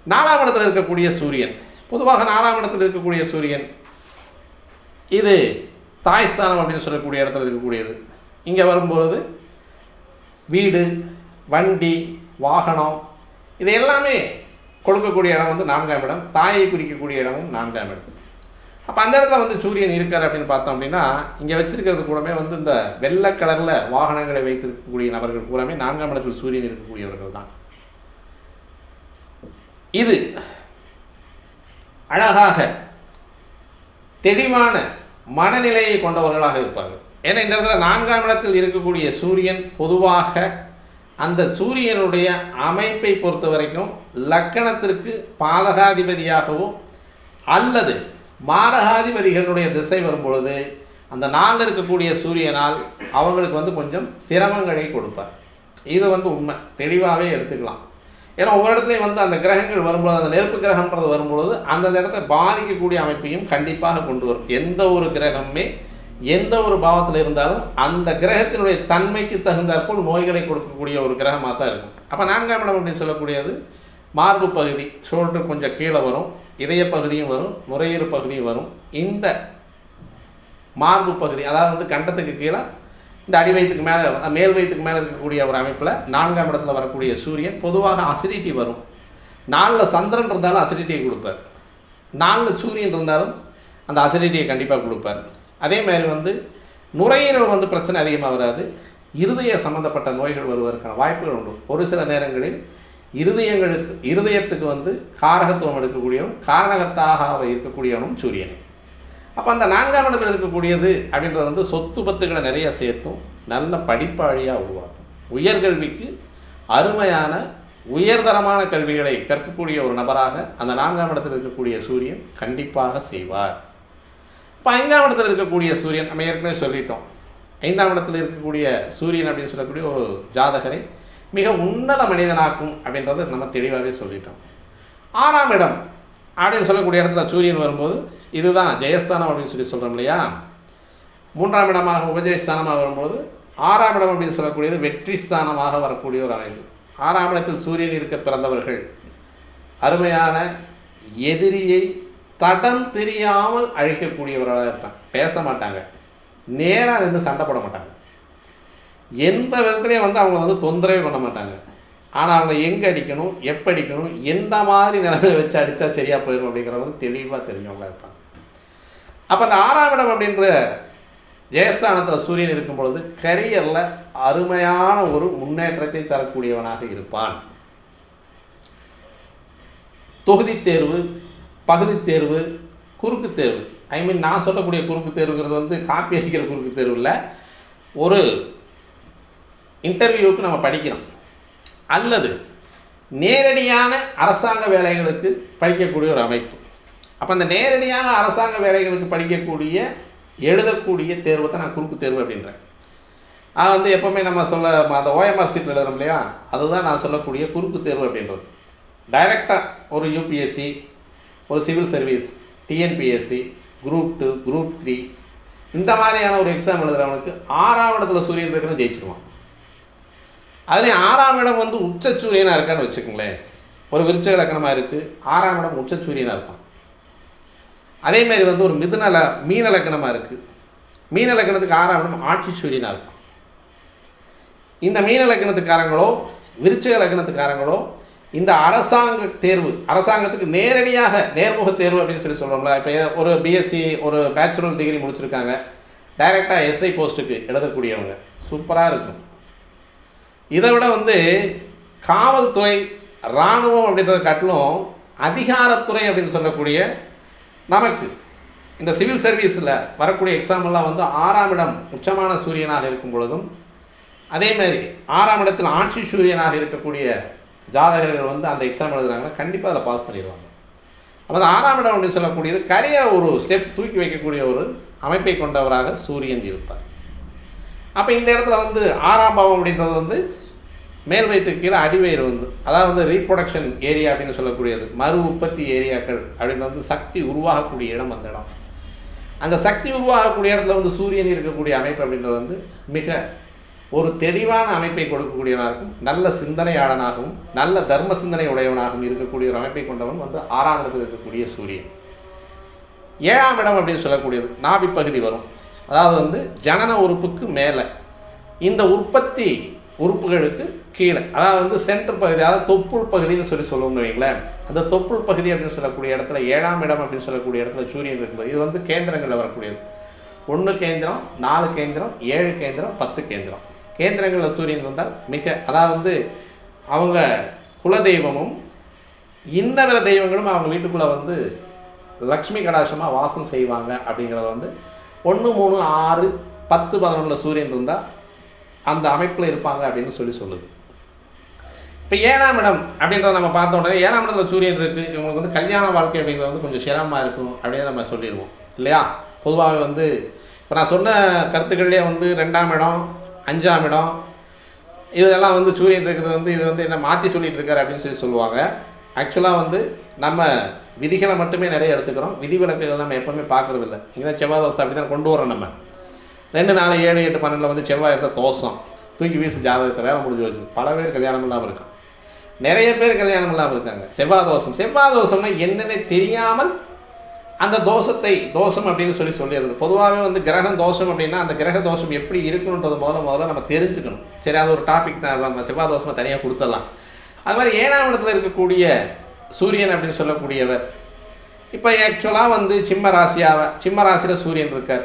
4ஆம் இடத்தில் இருக்கக்கூடிய சூரியன், பொதுவாக 4ஆம் இடத்தில் இருக்கக்கூடிய சூரியன் இது தாய்ஸ்தானம் அப்படின்னு சொல்லக்கூடிய இடத்துல இருக்கக்கூடியது. இங்கே வரும்பொழுது வீடு, வண்டி, வாகனம், இது எல்லாமே கொடுக்கக்கூடிய இடம் வந்து 4ஆம் இடம். தாயை குறிக்கக்கூடிய இடமும் 4ஆம் இடம். அப்போ அந்த இடத்துல வந்து சூரியன் இருக்கார் அப்படின்னு பார்த்தோம் அப்படின்னா, இங்கே வச்சிருக்கிறது கூடமே வந்து இந்த வெள்ளை கலரில் வாகனங்களை வைத்திருக்கக்கூடிய நபர்கள் கூடமே 4ஆம் இடத்தில் சூரியன் இருக்கக்கூடியவர்கள் தான். இது அழகாக தெளிவான மனநிலையை கொண்டவர்களாக இருப்பார்கள். ஏன்னா இந்த இடத்துல 4ஆம் இடத்தில் இருக்கக்கூடிய சூரியன் பொதுவாக அந்த சூரியனுடைய அமைப்பை பொறுத்த வரைக்கும் லக்கணத்திற்கு பாதகாதிபதியாகவும் அல்லது மாரகாதிபதிகளுடைய திசை வரும்பொழுது அந்த 4ல் இருக்கக்கூடிய சூரியனால் அவங்களுக்கு வந்து கொஞ்சம் சிரமங்களை கொடுப்பார். இது வந்து உண்மை, தெளிவாகவே எடுத்துக்கலாம். ஏன்னா ஒவ்வொரு இடத்துலையும் வந்து அந்த கிரகங்கள் வரும்பொழுது, அந்த நெருப்பு கிரகம்ன்றது வரும்பொழுது அந்த இடத்தை பாதிக்கக்கூடிய அமைப்பையும் கண்டிப்பாக கொண்டு வரும். எந்த ஒரு கிரகமே எந்த ஒரு பாவத்தில் இருந்தாலும் அந்த கிரகத்தினுடைய தன்மைக்கு தகுந்தாற்போல் நோய்களை கொடுக்கக்கூடிய ஒரு கிரகமாக தான் இருக்கும். அப்போ 4ஆம் இடம் அப்படின்னு சொல்லக்கூடியது மார்பு பகுதி, ஷோல்டர் கொஞ்சம் கீழே வரும், இதய பகுதியும் வரும், நுரையீரல் பகுதியும் வரும். இந்த மார்பு பகுதி, அதாவது வந்து கண்டத்துக்கு கீழே இந்த அடி வயிற்றுக்கு மேலே, மேல் வயிற்றுக்கு மேலே இருக்கக்கூடிய ஒரு அமைப்பில் 4ஆம் இடத்துல வரக்கூடிய சூரியன் பொதுவாக அசிடிட்டி வரும், 4ல் சந்திரன் இருந்தாலும் அசிடிட்டியை கொடுப்பார், 4ல் சூரியன் இருந்தாலும் அந்த அசிடிட்டியை கண்டிப்பாக கொடுப்பார். அதே மாதிரி வந்து நுரையீரல் வந்து பிரச்சனை அதிகமாக வராது, இருதய சம்மந்தப்பட்ட நோய்கள் வருவதற்கான வாய்ப்புகள் உண்டு. ஒரு சில நேரங்களில் இருதயத்துக்கு வந்து காரகத்துவம் எடுக்கக்கூடியவன், காரணகத்தாக இருக்கக்கூடியவனும் சூரியன். அப்போ அந்த 4ஆம் இடத்தில் இருக்கக்கூடியது அப்படின்றது வந்து சொத்து பத்துக்களை நிறைய சேர்த்தும் நல்ல படிப்பாளியாக உருவாக்கும். உயர்கல்விக்கு அருமையான உயர்தரமான கல்விகளை கற்கக்கூடிய ஒரு நபராக அந்த 4ஆம் இடத்தில் இருக்கக்கூடிய சூரியன் கண்டிப்பாக செய்வார். இப்போ 5ஆம் இடத்தில் இருக்கக்கூடிய சூரியன் நம்ம ஏற்கனவே சொல்லிட்டோம். 5ஆம் இடத்தில் இருக்கக்கூடிய சூரியன் அப்படின்னு சொல்லக்கூடிய ஒரு ஜாதகரை மிக உன்னத மனிதனாக்கும் அப்படின்றத நம்ம தெளிவாகவே சொல்லிட்டோம். 6ஆம் இடம் அப்படின்னு சொல்லக்கூடிய இடத்துல சூரியன் வரும்போது இதுதான் ஜெயஸ்தானம் அப்படின்னு சொல்லி சொல்கிறோம் இல்லையா. 3ஆம் இடமாக உபஜயஸ்தானமாக வரும்போது 6ஆம் இடம் அப்படின்னு சொல்லக்கூடியது வெற்றி ஸ்தானமாக வரக்கூடிய ஒரு அமைப்பு. 6ஆம் இடத்தில் சூரியன் இருக்க பிறந்தவர்கள் அருமையான எதிரியை தடம் தெரியாமல் அழிக்கக்கூடியவர்களாக இருப்பாங்க. பேச மாட்டாங்க, நேராக நின்று சண்டை போட மாட்டாங்க, எந்த விதத்துலேயும் வந்து அவங்க வந்து தொந்தரவே பண்ண மாட்டாங்க. ஆனால் அவங்க எங்கே அடிக்கணும், எப்போ அடிக்கணும், எந்த மாதிரி நிலைமையை வச்சு அடித்தா சரியாக போயிடும் அப்படிங்கிறத வந்து தெளிவாக தெரிஞ்சவங்களாக இருப்பாங்க. அப்போ அந்த 6ஆம் இடம் அப்படின்ற ஜெயஸ்தானத்தில் சூரியன் இருக்கும் பொழுது கரியரில் அருமையான ஒரு முன்னேற்றத்தை தரக்கூடியவனாக இருப்பான். தொகுதி தேர்வு, பகுதி தேர்வு, குறுக்கு தேர்வு, நான் சொல்லக்கூடிய குறுக்கு தேர்வுங்கிறது வந்து காப்பி அடிக்கிற குறுக்கு தேர்வு இல்லை, ஒரு இன்டர்வியூவுக்கு நம்ம படிக்கிறோம் அல்லது நேரடியான அரசாங்க வேலைகளுக்கு படிக்கக்கூடிய ஒரு அமைப்பு. அப்போ அந்த நேரடியாக அரசாங்க வேலைகளுக்கு படிக்கக்கூடிய எழுதக்கூடிய தேர்வை தான் நான் குறுக்கு தேர்வு அப்படின்றேன். அது வந்து எப்போவுமே நம்ம அந்த ஓஎம்ஆர் சீட்டில் எழுதுறோம் இல்லையா, அதுதான் நான் சொல்லக்கூடிய குறுக்கு தேர்வு அப்படின்றது. டைரெக்டாக ஒரு யூபிஎஸ்சி, ஒரு civil service, TNPSC, group 2, group 3 இந்த மாதிரியான ஒரு எக்ஸாம் எழுதுகிறவனுக்கு 6ஆம் இடத்துல சூரியன் இருக்கிற ஜெயிச்சிருவான். அதுலேயும் 6ஆம் இடம் வந்து உச்ச சூரியனாக இருக்கான்னு வச்சுக்கோங்களேன். ஒரு விருச்சிக லக்கணமாக இருக்குது, 6ஆம் இடம் உச்ச சூரியனாக இருப்பான். அதேமாதிரி வந்து ஒரு மீன லக்கணமாக இருக்குது, மீன லக்கணத்துக்கு 6ஆம் இடம் ஆட்சி சூரியனாக இருக்கும். இந்த மீன லக்கணத்துக்காரங்களோ விருச்சிக லக்கணத்துக்காரங்களோ இந்த அரசாங்க தேர்வு, அரசாங்கத்துக்கு நேரடியாக நேர்முக தேர்வு அப்படின்னு சொல்லி சொல்கிறோம்ல. இப்போ ஒரு பிஎஸ்சி ஒரு பேச்சுலர் டிகிரி முடிச்சிருக்காங்க, டைரெக்டாக எஸ்ஐ போஸ்ட்டுக்கு எழுதக்கூடியவங்க சூப்பராக இருக்கும். இதை விட வந்து காவல்துறை, இராணுவம் அப்படின்றத காட்டிலும் அதிகாரத்துறை அப்படின்னு சொல்லக்கூடிய நமக்கு இந்த சிவில் சர்வீஸில் வரக்கூடிய எக்ஸாம்லாம் வந்து 6ஆம் இடம் உச்சமான சூரியனாக இருக்கும் பொழுதும், அதேமாதிரி 6ஆம் இடத்தில் ஆட்சி சூரியனாக இருக்கக்கூடிய ஜாதகர்கள் வந்து அந்த எக்ஸாம் எழுதுறாங்கன்னா கண்டிப்பாக அதை பாஸ் பண்ணிடுவாங்க. அப்போ அந்த 6ஆம் இடம் அப்படின்னு சொல்லக்கூடியது கரியர் ஒரு ஸ்டெப் தூக்கி வைக்கக்கூடிய ஒரு அமைப்பை கொண்டவராக சூரியன் இருப்பார். அப்போ இந்த இடத்துல வந்து 6ஆம் பாவம் அப்படின்றது வந்து மேல் வயிற்றுக்கு கீழே அடிவயிறு வந்து, அதாவது வந்து ரீப்ரொடக்ஷன் ஏரியா அப்படின்னு சொல்லக்கூடியது, மறு உற்பத்தி ஏரியாக்கள் அப்படின்னு வந்து சக்தி உருவாகக்கூடிய இடம் அந்த இடம். அந்த சக்தி உருவாகக்கூடிய இடத்துல வந்து சூரியன் இருக்கக்கூடிய அமைப்பு அப்படின்றது வந்து மிக ஒரு தெளிவான அமைப்பை கொடுக்கக்கூடியவனாக இருக்கும். நல்ல சிந்தனையாளனாகவும் நல்ல தர்ம சிந்தனை உடையவனாகவும் இருக்கக்கூடிய ஒரு அமைப்பை கொண்டவன் வந்து 6ஆம் இடத்தில் இருக்கக்கூடிய சூரியன். 7ஆம் இடம் அப்படின்னு சொல்லக்கூடியது நாபி பகுதி வரும், அதாவது வந்து ஜனன உறுப்புக்கு மேலே இந்த உற்பத்தி உறுப்புகளுக்கு கீழே, அதாவது வந்து சென்டர் பகுதி, அதாவது தொப்புள் பகுதின்னு சொல்லுவோம்னு வைங்களேன். அந்த தொப்புள் பகுதி அப்படின்னு சொல்லக்கூடிய இடத்துல 7ஆம் இடம் அப்படின்னு சொல்லக்கூடிய இடத்துல சூரியன் இருக்கும்போது இது வந்து கேந்திரங்களில் வரக்கூடியது. 1 கேந்திரம், 4 கேந்திரம், 7 கேந்திரம், 10 கேந்திரம். கேந்திரங்களில் சூரியன் வந்தால் மிக, அதாவது வந்து அவங்க குலதெய்வமும் இன்னவித தெய்வங்களும் அவங்க வீட்டுக்குள்ளே வந்து லக்ஷ்மி கடாட்சமாக வாசம் செய்வாங்க அப்படிங்கிறத வந்து 1, 3, 6, 10, 11 சூரியன் இருந்தால் அந்த அமைப்பில் இருப்பாங்க அப்படின்னு சொல்லுது. இப்போ 7ஆம் இடம் அப்படின்றத நம்ம பார்த்த உடனே 7ஆம் இடத்துல சூரியன் இருக்குது, இவங்களுக்கு வந்து கல்யாண வாழ்க்கை அப்படிங்கிறது வந்து கொஞ்சம் சிரமமாக இருக்கும் அப்படின்னு நம்ம சொல்லிடுவோம் இல்லையா. பொதுவாக வந்து இப்போ நான் சொன்ன கருத்துக்கள்லேயே வந்து 2ஆம் இடம், 5ஆம் இடம் இதெல்லாம் வந்து சூரியன் இருக்கிறது வந்து இது வந்து என்ன மாற்றி சொல்லிட்டு இருக்காரு அப்படின்னு சொல்லுவாங்க. ஆக்சுவலாக வந்து நம்ம விதிகளை மட்டுமே நிறைய எடுத்துக்கிறோம், விதிவிலக்குகள் நம்ம எப்போவுமே பார்க்குறது இல்லை. இங்கே செவ்வாய் தோசை அப்படி தான் கொண்டு வரோம். நம்ம 2, 4, 7, 8, 12 வந்து செவ்வாய் இருக்க தோசம் தூக்கி வீசு ஜாதகத்தை வேலை முடிஞ்சு வச்சு பல பேர் கல்யாணம் இல்லாமல் இருக்கான், நிறைய பேர் கல்யாணம் இல்லாமல் இருக்காங்க. செவ்வாய் தோசம்னா என்னென்ன தெரியாமல் அந்த தோஷம் அப்படின்னு சொல்லிடுறது. பொதுவாகவே வந்து கிரகம் தோஷம் அப்படின்னா அந்த கிரக தோஷம் எப்படி இருக்குன்றது முதல்ல நம்ம தெரிஞ்சுக்கணும். சரி, அது ஒரு டாபிக் தான், நம்ம செவ்வாய் தோஷமாக தனியாக கொடுத்துடலாம். அது மாதிரி 7ஆம் இடத்துல இருக்கக்கூடிய சூரியன் அப்படின்னு சொல்லக்கூடியவர். இப்போ ஆக்சுவலாக வந்து சிம்ம ராசியில் சூரியன் இருக்கார்.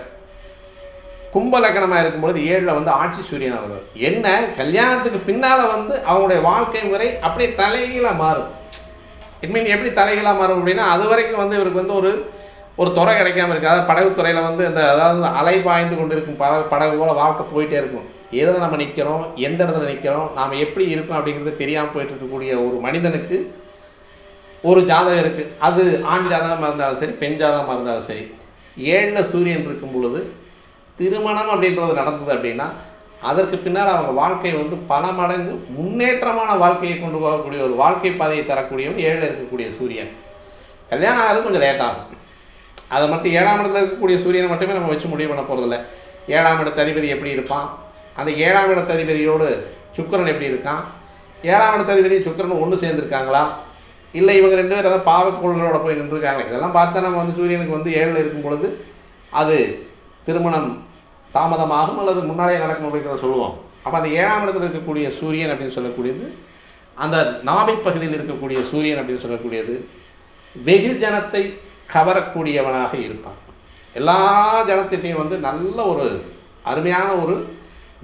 கும்ப லக்னமாக இருக்கும்பொழுது 7ல் வந்து ஆட்சி சூரியன் அவர். என்ன கல்யாணத்துக்கு பின்னால் வந்து அவங்களுடைய வாழ்க்கை முறை அப்படியே தலைகீழாக மாறும். இட் மீன் எப்படி தலைகீழாக மாறும் அப்படின்னா, அது வரைக்கும் வந்து இவருக்கு வந்து ஒரு துறை கிடைக்காம இருக்குது. அதாவது படகுத்துறையில் வந்து அதாவது அலை பாய்ந்து கொண்டு இருக்கும் படகு போல் வாழ்க்கை போயிட்டே இருக்கும். எதில் நம்ம நிற்கிறோம், எந்த இடத்துல நிற்கிறோம், நாம் எப்படி இருக்கோம் அப்படிங்கிறது தெரியாமல் போயிட்டு இருக்கக்கூடிய ஒரு மனிதனுக்கு ஒரு ஜாதகம் இருக்குது. அது ஆண் ஜாதகமாக இருந்தாலும் சரி, பெண் ஜாதகமாக இருந்தாலும் சரி, 7ல் சூரியன் இருக்கும் பொழுது திருமணம் அப்படின்றது நடந்தது அப்படின்னா அதற்கு பின்னால் அவங்க வாழ்க்கை வந்து பல மடங்கு முன்னேற்றமான வாழ்க்கையை கொண்டு போகக்கூடிய ஒரு வாழ்க்கை பாதையை தரக்கூடியவன் 7ல் இருக்கக்கூடிய சூரியன். கல்யாணம் ஆகிறது கொஞ்சம் லேட்டாகும். அதை மட்டும் 7ஆம் இடத்துல இருக்கக்கூடிய சூரியனை மட்டுமே நம்ம வச்சு முடிவு பண்ண போகிறதில்ல. 7ஆம் இடத்து அதிபதி எப்படி இருப்பான், அந்த 7ஆம் இடத்து அதிபதியோடு சுக்கிரன் எப்படி இருக்கான், 7ஆம் இடத்து அதிபதி சுக்கிரன் ஒன்று சேர்ந்துருக்காங்களா, இல்லை இவங்க 2 பேர் ஏதாவது பாவக்கோள்களோட போய் நின்றுருக்காங்க, இதெல்லாம் பார்த்தா நம்ம வந்து சூரியனுக்கு வந்து 7ல் இருக்கும் பொழுது அது திருமணம் தாமதமாகும் அல்லது முன்னாடியே நடக்கும் அப்படிங்கிற சொல்லுவோம். அப்போ அந்த 7ஆம் இடத்தில் இருக்கக்கூடிய சூரியன் அப்படின்னு சொல்லக்கூடியது, அந்த நாபி பகுதியில் இருக்கக்கூடிய சூரியன் அப்படின்னு சொல்லக்கூடியது வெகுஜனத்தை கவரக்கூடியவனாக இருப்பான். எல்லா ஜனத்திட்டையும் வந்து நல்ல ஒரு அருமையான ஒரு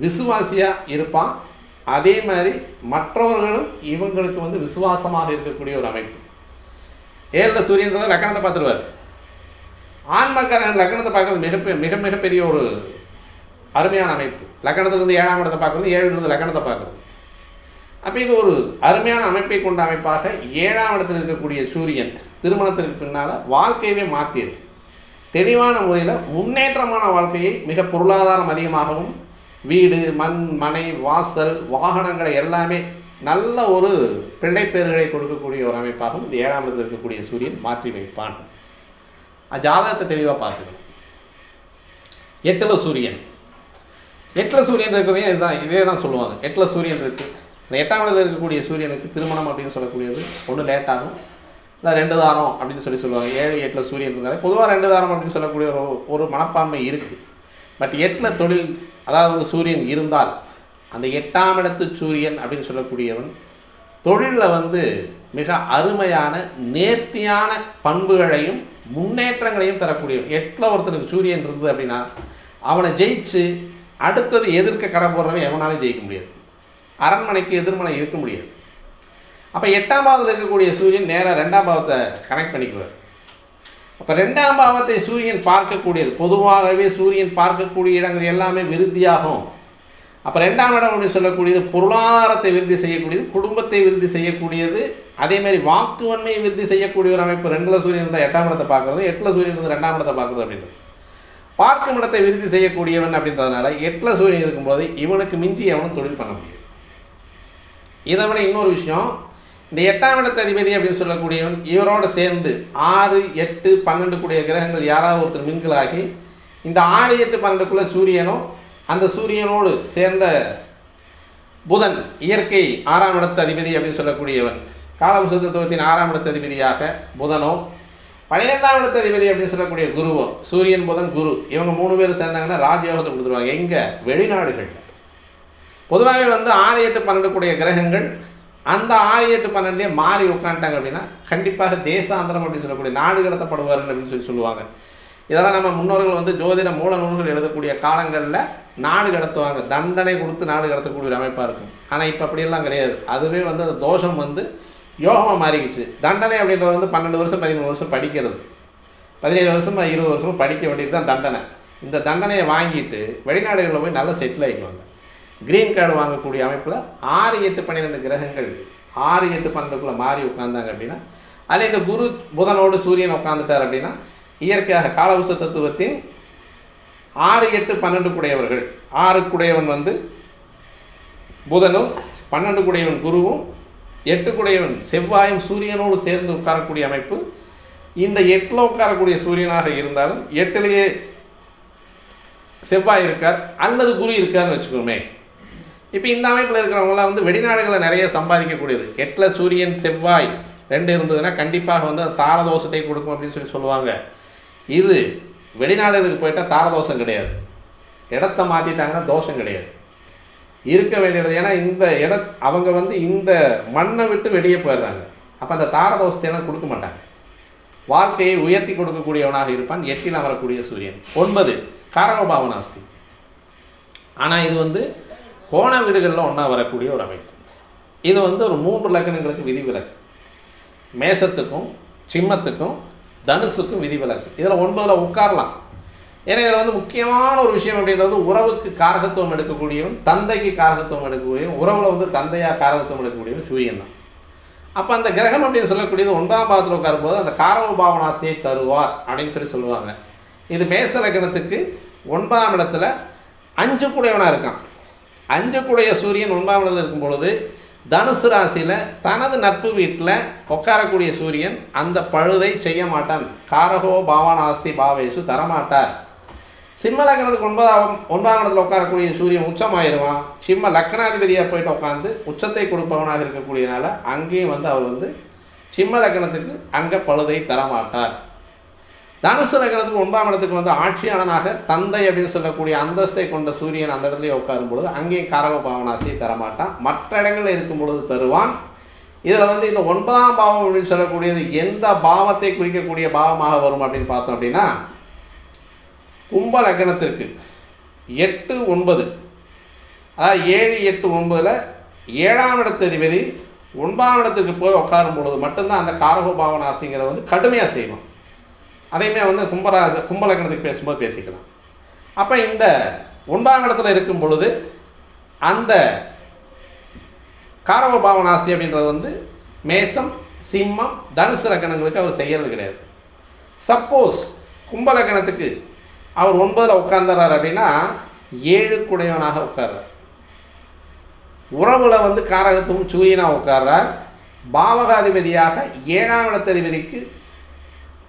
விசுவாசியாக இருப்பான். அதே மாதிரி மற்றவர்களும் இவங்களுக்கு வந்து விசுவாசமாக இருக்கக்கூடிய ஒரு அமைப்பு. 7ல் சூரியன் லக்னத்தை பார்த்துருவார். ஆன்மக்காரன் லக்னத்தை பார்க்குறது மிக மிகப்பெரிய ஒரு அருமையான அமைப்பு. லக்னத்துக்கு வந்து 7ஆம் இடத்தை பார்க்குறது, 7லிருந்து லக்னத்தை பார்க்குறது. அப்போ இது ஒரு அருமையான அமைப்பை கொண்ட அமைப்பாக 7ஆம் இடத்தில் இருக்கக்கூடிய சூரியன் திருமணத்திற்கு பின்னால் வாழ்க்கையவே மாற்றியது. தெளிவான முறையில் முன்னேற்றமான வாழ்க்கையை, மிக பொருளாதாரம் அதிகமாகவும், வீடு, மண், மனை, வாசல், வாகனங்களை எல்லாமே நல்ல ஒரு பிள்ளைப்பேர்களை கொடுக்கக்கூடிய ஒரு அமைப்பாகவும் இந்த 7ஆம் இடத்தில் இருக்கக்கூடிய சூரியன் மாற்றி வைப்பான். ஜாதகத்தை தெளிவாக பார்த்துக்கணும். 8ல் சூரியன் இருக்கிறதையும் இதே தான் சொல்லுவாங்க. 8ல் சூரியன் இருக்குது. இந்த 8ஆம் இடத்தில் இருக்கக்கூடிய சூரியனுக்கு திருமணம் அப்படின்னு சொல்லக்கூடியது ஒன்று லேட்டாகும், இல்லை 2 தாரம் அப்படின்னு சொல்லுவாங்க. 7, 8ல் சூரியன் இருந்தாலே பொதுவாக 2 தாரம் அப்படின்னு சொல்லக்கூடிய ஒரு மனப்பான்மை இருக்குது. பட் 8ல் தொழில், அதாவது சூரியன் இருந்தால் அந்த 8ஆம் இடத்து சூரியன் அப்படின்னு சொல்லக்கூடியவன் தொழிலில் வந்து மிக அருமையான நேர்த்தியான பண்புகளையும் முன்னேற்றங்களையும் தரக்கூடியவன். 8ல் ஒருத்தனுக்கு சூரியன் இருந்தது அப்படின்னா அவனை ஜெயிச்சு அடுத்தது எதிர்க்க கடை போடுறவன் எவனாலும் ஜெயிக்க முடியாது. அரண்மனைக்கு எதிர்மனை இருக்க முடியாது. அப்போ 8ஆம் பாவத்தில் இருக்கக்கூடிய சூரியன் நேராக 2ஆம் பாவத்தை கனெக்ட் பண்ணிக்குவார். அப்போ 2ஆம் பாவத்தை சூரியன் பார்க்கக்கூடியது, பொதுவாகவே சூரியன் பார்க்கக்கூடிய இடங்கள் எல்லாமே விருத்தியாகும். அப்போ 2ஆம் இடம் அப்படின்னு சொல்லக்கூடியது பொருளாதாரத்தை விருத்தி செய்யக்கூடியது, குடும்பத்தை விருத்தி செய்யக்கூடியது, அதேமாதிரி வாக்குவன்மையை விருத்தி செய்யக்கூடிய ஒரு அமைப்பு. 2ல் சூரியன் இருந்தால் 8ஆம் இடத்தை பார்க்குறது, 8ல் சூரியன் இருந்தால் 2ஆம் இடத்தை பார்க்குறது அப்படின்றது பார்க்கும் இடத்தை விருத்தி செய்யக்கூடியவன் அப்படின்றதுனால 8ல் சூரியன் இருக்கும்போது இவனுக்கு மிஞ்சி எவனும் தொழில் பண்ண முடியும். இதை விட இன்னொரு விஷயம், இந்த 8ஆம் இடத்து அதிபதி அப்படின்னு சொல்லக்கூடியவன் இவரோடு சேர்ந்து 6, 8, 12 கூடிய கிரகங்கள் யாராவது ஒருத்தர் மின்களாகி இந்த 6, 8, 12க்குள்ள சூரியனும் அந்த சூரியனோடு சேர்ந்த புதன், இயற்கை 6ஆம் இடத்து அதிபதி அப்படின்னு சொல்லக்கூடியவன், காலபுருஷ தத்துவத்தின் 6ஆம் இடத்து அதிபதியாக புதனோ, 12ஆம் இடத்து அதிபதி அப்படின்னு சொல்லக்கூடிய குருவோ, சூரியன், புதன், குரு, இவங்க 3 பேர் சேர்ந்தாங்கன்னா ராஜயோகத்தை கொடுத்துருவாங்க. எங்கே? வெளிநாடுகள். பொதுவாகவே வந்து 6, 8, 12 கூடிய கிரகங்கள் அந்த 6, 8, 12 மாறி உட்காந்துட்டாங்க அப்படின்னா கண்டிப்பாக தேசாந்திரம் அப்படின்னு சொல்லக்கூடிய நாடு கடத்தப்படுவார்கள் அப்படின்னு சொல்லுவாங்க. இதெல்லாம் நம்ம முன்னோர்கள் வந்து ஜோதிட மூல நூல்கள் எழுதக்கூடிய காலங்களில் நாடு கடத்துவாங்க, தண்டனை கொடுத்து நாடு கடத்தக்கூடிய ஒரு அமைப்பாக இருக்கும். ஆனால் இப்போ அப்படியெல்லாம் கிடையாது. அதுவே வந்து அந்த தோஷம் வந்து யோகமாக மாறிக்கிச்சு. தண்டனை அப்படின்றது வந்து 12 வருஷம் 13 வருஷம் படிக்கிறது, 17 வருஷம் 20 வருஷமும் படிக்க வேண்டியது தான் தண்டனை. இந்த தண்டனையை வாங்கிட்டு வெளிநாடுகளில் போய் நல்லா செட்டில் ஆகிக்குவாங்க. கிரீன் கார்டு வாங்கக்கூடிய அமைப்பில் 6, 8, 12 கிரகங்கள் 6, 8, 12க்குள்ளே மாறி உட்காந்தாங்க அப்படின்னா, அதில் இந்த குரு புதனோடு சூரியன் உட்காந்துட்டார் அப்படின்னா இயற்கையாக காலபுருஷ தத்துவத்தின் 6, 8, 12 கூடையவர்கள், 6 கூடையவன் வந்து புதனும், 12 கூடையவன் குருவும், 8 கூடையவன் செவ்வாயும் சூரியனோடு சேர்ந்து உட்காரக்கூடிய அமைப்பு. இந்த 8ல் உட்காரக்கூடிய சூரியனாக இருந்தாலும் 8லேயே செவ்வாய் இருக்கார் அல்லது குரு இருக்காருன்னு வச்சுக்கோமே. இப்போ இந்த அமைப்பில் இருக்கிறவங்களாம் வந்து வெளிநாடுகளை நிறைய சம்பாதிக்கக்கூடியது. 8ல் சூரியன் செவ்வாய் 2 இருந்ததுன்னா கண்டிப்பாக வந்து தாரதோஷத்தை கொடுக்கும் அப்படின்னு சொல்லுவாங்க. இது வெளிநாடுகளுக்கு போயிட்டால் தாரதோஷம் கிடையாது, இடத்த மாற்றிட்டாங்கன்னா தோஷம் கிடையாது, இருக்க வேண்டியது. ஏன்னா இந்த அவங்க வந்து இந்த மண்ணை விட்டு வெளியே போயிடுறாங்க. அப்போ அந்த தாரதோஷத்தையெல்லாம் கொடுக்க மாட்டாங்க. வாழ்க்கையை உயர்த்தி கொடுக்கக்கூடியவனாக இருப்பான் 8ல் அமரக்கூடிய சூரியன். 9 காரகபாவனாஸ்தி. ஆனால் இது கோண வீடுகளில் ஒன்றா வரக்கூடிய ஒரு அமைப்பு. இது ஒரு 3 லக்னங்களுக்கு விதிவிலக்கு. மேசத்துக்கும் சிம்மத்துக்கும் தனுசுக்கும் விதிவிலக்கு. இதில் 9ல் உட்காரலாம். ஏன்னா இதில் முக்கியமான ஒரு விஷயம் அப்படின்றது உறவுக்கு காரகத்துவம் எடுக்கக்கூடியவன், தந்தைக்கு காரகத்துவம் எடுக்கக்கூடியவன், உறவில் தந்தையாக காரகத்துவம் எடுக்கக்கூடியவன் சூரியன் தான். அப்போ அந்த கிரகம் அப்படின்னு சொல்லக்கூடியது 9ஆம் பாவத்தில் உட்காரும்போது அந்த காரக பாவனாஸ்தியை தருவார் அப்படின்னு சொல்லுவாங்க. இது மேச லக்னத்துக்கு 9ஆம் இடத்துல 5 கூடையவனாக இருக்கான். 5 கூடைய சூரியன் 9ஆம் இடத்துல இருக்கும் பொழுது தனுசு ராசியில் தனது நட்பு வீட்டில் உட்காரக்கூடிய சூரியன் அந்த பழுதை செய்ய மாட்டான். காரகோ பாவனாஸ்தி பாவேஷு தரமாட்டார். சிம்ம லக்னத்துக்கு 9ஆம் இடத்துல உட்காரக்கூடிய சூரியன் உச்சமாயிருவான். சிம்ம லக்னாதிபதியாக போயிட்டு உட்காந்து உச்சத்தை கொடுப்பவனாக இருக்கக்கூடியனால அங்கேயும் அவர் சிம்ம லக்னத்துக்கு அங்கே பழுதை தரமாட்டார். தனுசு லக்னத்துக்கு 9ஆம் இடத்துக்கு ஆட்சியாளனாக தந்தை அப்படின்னு சொல்லக்கூடிய அந்தஸ்தை கொண்ட சூரியன் அந்த இடத்துலயே உட்காரும் பொழுது அங்கேயும் காரக பாவனாசியை தரமாட்டான். மற்ற இடங்களில் இருக்கும் பொழுது தருவான். இதில் இந்த 9ஆம் பாவம் அப்படின்னு சொல்லக்கூடியது எந்த பாவத்தை குறிக்கக்கூடிய பாவமாக வரும் அப்படின்னு பார்த்தோம் அப்படின்னா கும்ப லக்னத்திற்கு 8, 9, அதாவது 7, 8, 9ல் 7ஆம் இடத்து அதிபதி 9ஆம் இடத்துக்கு போய் உட்காரும் பொழுது மட்டும்தான் அந்த காரக பாவனாசிங்கிறத கடுமையாக செய்வோம். அதையுமே கும்ப லக்னத்துக்கு பேசும்போது பேசிக்கலாம். அப்போ இந்த 9ஆம் இடத்துல இருக்கும் பொழுது அந்த காரக பாவனாசி அப்படின்றது மேசம் சிம்மம் தனுசு லக்னங்களுக்கு அவர் செய்யறது கிடையாது. சப்போஸ் கும்ப லக்னத்துக்கு அவர் 9ல் உட்கார்ந்துறார் அப்படின்னா 7 கூடையவனாக உட்கார்றார். உறவுல காரகத்துவம் சூரியனாக உட்கார்றார். பாவகாதிபதியாக 7ஆம் இடத்ததிபதிக்கு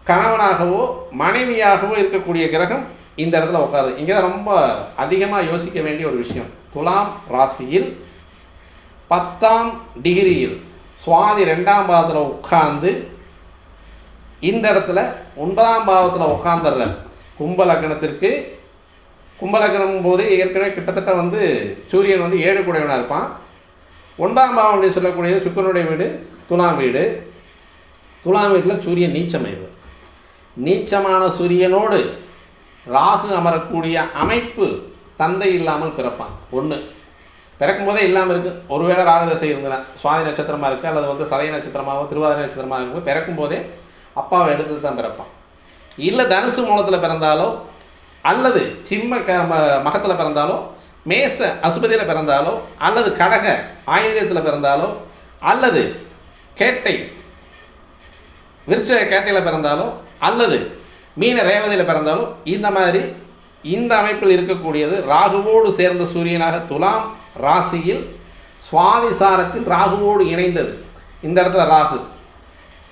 கணவனாகவோ மனைவியாகவோ இருக்கக்கூடிய கிரகம் இந்த இடத்துல உட்காருது. இங்கே தான் ரொம்ப அதிகமாக யோசிக்க வேண்டிய ஒரு விஷயம். துலாம் ராசியில் 10ஆம் டிகிரியில் சுவாதி 2ஆம் பாவத்தில் உட்கார்ந்து இந்த இடத்துல 9ஆம் பாவத்தில் உட்கார்ந்துடுற கும்ப லக்னத்திற்கு கும்ப லக்னம் போது ஏற்கனவே கிட்டத்தட்ட சூரியன் 7 கூடையவனாக இருப்பான். 9ஆம் பாவம் அப்படின்னு சொல்லக்கூடியது சுக்கிரனுடைய வீடு துலாம் வீடு. துலாம் வீட்டில் சூரியன் நீச்சமாயிடுவார். நீச்சமான சூரியனோடு ராகு அமரக்கூடிய அமைப்பு தந்தை இல்லாமல் பிறப்பான். 1 பிறக்கும் போதே இல்லாமல் இருக்குது. ஒருவேளை ராகு தசை இருந்தன சுவாதி நட்சத்திரமாக இருக்குது அல்லது சதய நட்சத்திரமாகவும் திருவாதிரை நட்சத்திரமாக இருக்கும் பிறக்கும் போதே அப்பாவை எடுத்து தான் பிறப்பான். இல்லை தனுசு மூலத்தில் பிறந்தாலோ அல்லது சிம்ம மகத்தில் பிறந்தாலோ மேச அசுபதியில் பிறந்தாலோ அல்லது கடக ஆயுதத்தில் பிறந்தாலோ அல்லது கேட்டை விருச்ச கேட்டையில் பிறந்தாலோ அல்லது மீன ரேவதியில் பிறந்தாலோ இந்த மாதிரி இந்த அமைப்பில் இருக்கக்கூடியது ராகுவோடு சேர்ந்த சூரியனாக துலாம் ராசியில் சுவாதிசாரத்தில் ராகுவோடு இணைந்தது. இந்த இடத்துல ராகு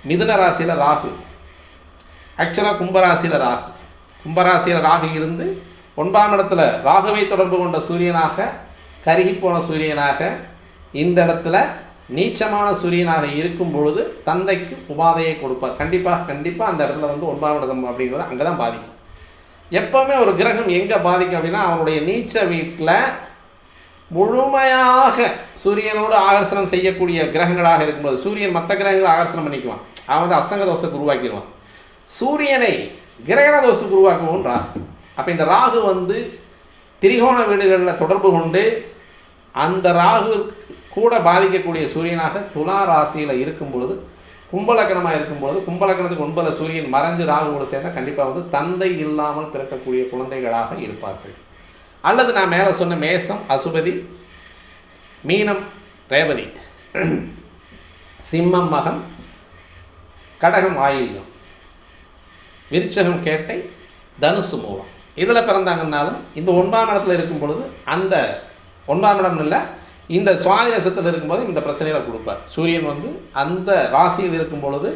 மிதுன ராசியில் ராகு, ஆக்சுவலாக கும்பராசியில் ராகு. கும்பராசியில் ராகு இருந்து 9ஆம் இடத்துல ராகுவை தொடர்பு கொண்ட சூரியனாக கருகிப்போன சூரியனாக இந்த இடத்துல நீச்சமான சூரியனாக இருக்கும் பொழுது தந்தைக்கு உபாதையை கொடுப்பார். கண்டிப்பாக அந்த இடத்துல 9ஆம் இடம் அப்படிங்கிறது அங்கே தான் பாதிக்கும். எப்போவுமே ஒரு கிரகம் எங்கே பாதிக்கும் அப்படின்னா அவனுடைய நீச்ச வீட்டில் முழுமையாக சூரியனோடு ஆகர்ஷணம் செய்யக்கூடிய கிரகங்களாக இருக்கும்போது சூரியன் மற்ற கிரகங்களை ஆகர்ஷணம் பண்ணிக்குவான். அவன் அஸ்தங்க தோஷத்தை உருவாக்கிடுவான். சூரியனை கிரகண தோஷத்துக்கு உருவாக்குவோம் ராகு. அப்போ இந்த ராகு திரிகோண வீடுகளில் தொடர்பு கொண்டு அந்த ராகு கூட பாதிக்கக்கூடிய சூரியனாக துலா ராசியில் இருக்கும் பொழுது கும்பலக்கணமாக இருக்கும் பொழுது கும்பலக்கணத்துக்கு 9ல் சூரியன் மறைஞ்சு ராகுவோடு சேர்ந்தால் கண்டிப்பாக தந்தை இல்லாமல் பிறக்கக்கூடிய குழந்தைகளாக இருப்பார்கள். அல்லது நான் மேலே சொன்ன மேசம் அசுபதி, மீனம் ரேவதி, சிம்மம் மகம், கடகம் ஆயில்யம், விருச்சகம் கேட்டை, தனுசு மூலம் இதில் பிறந்தாங்கன்னாலும் இந்த 9ஆம் இடத்துல இருக்கும் பொழுது அந்த 9ஆம் இடம் இல்லை இந்த சுவாதி நட்சத்திரத்தில் இருக்கும்போது இந்த பிரச்சனைகளை கொடுப்பார். சூரியன் அந்த ராசியில் இருக்கும் பொழுது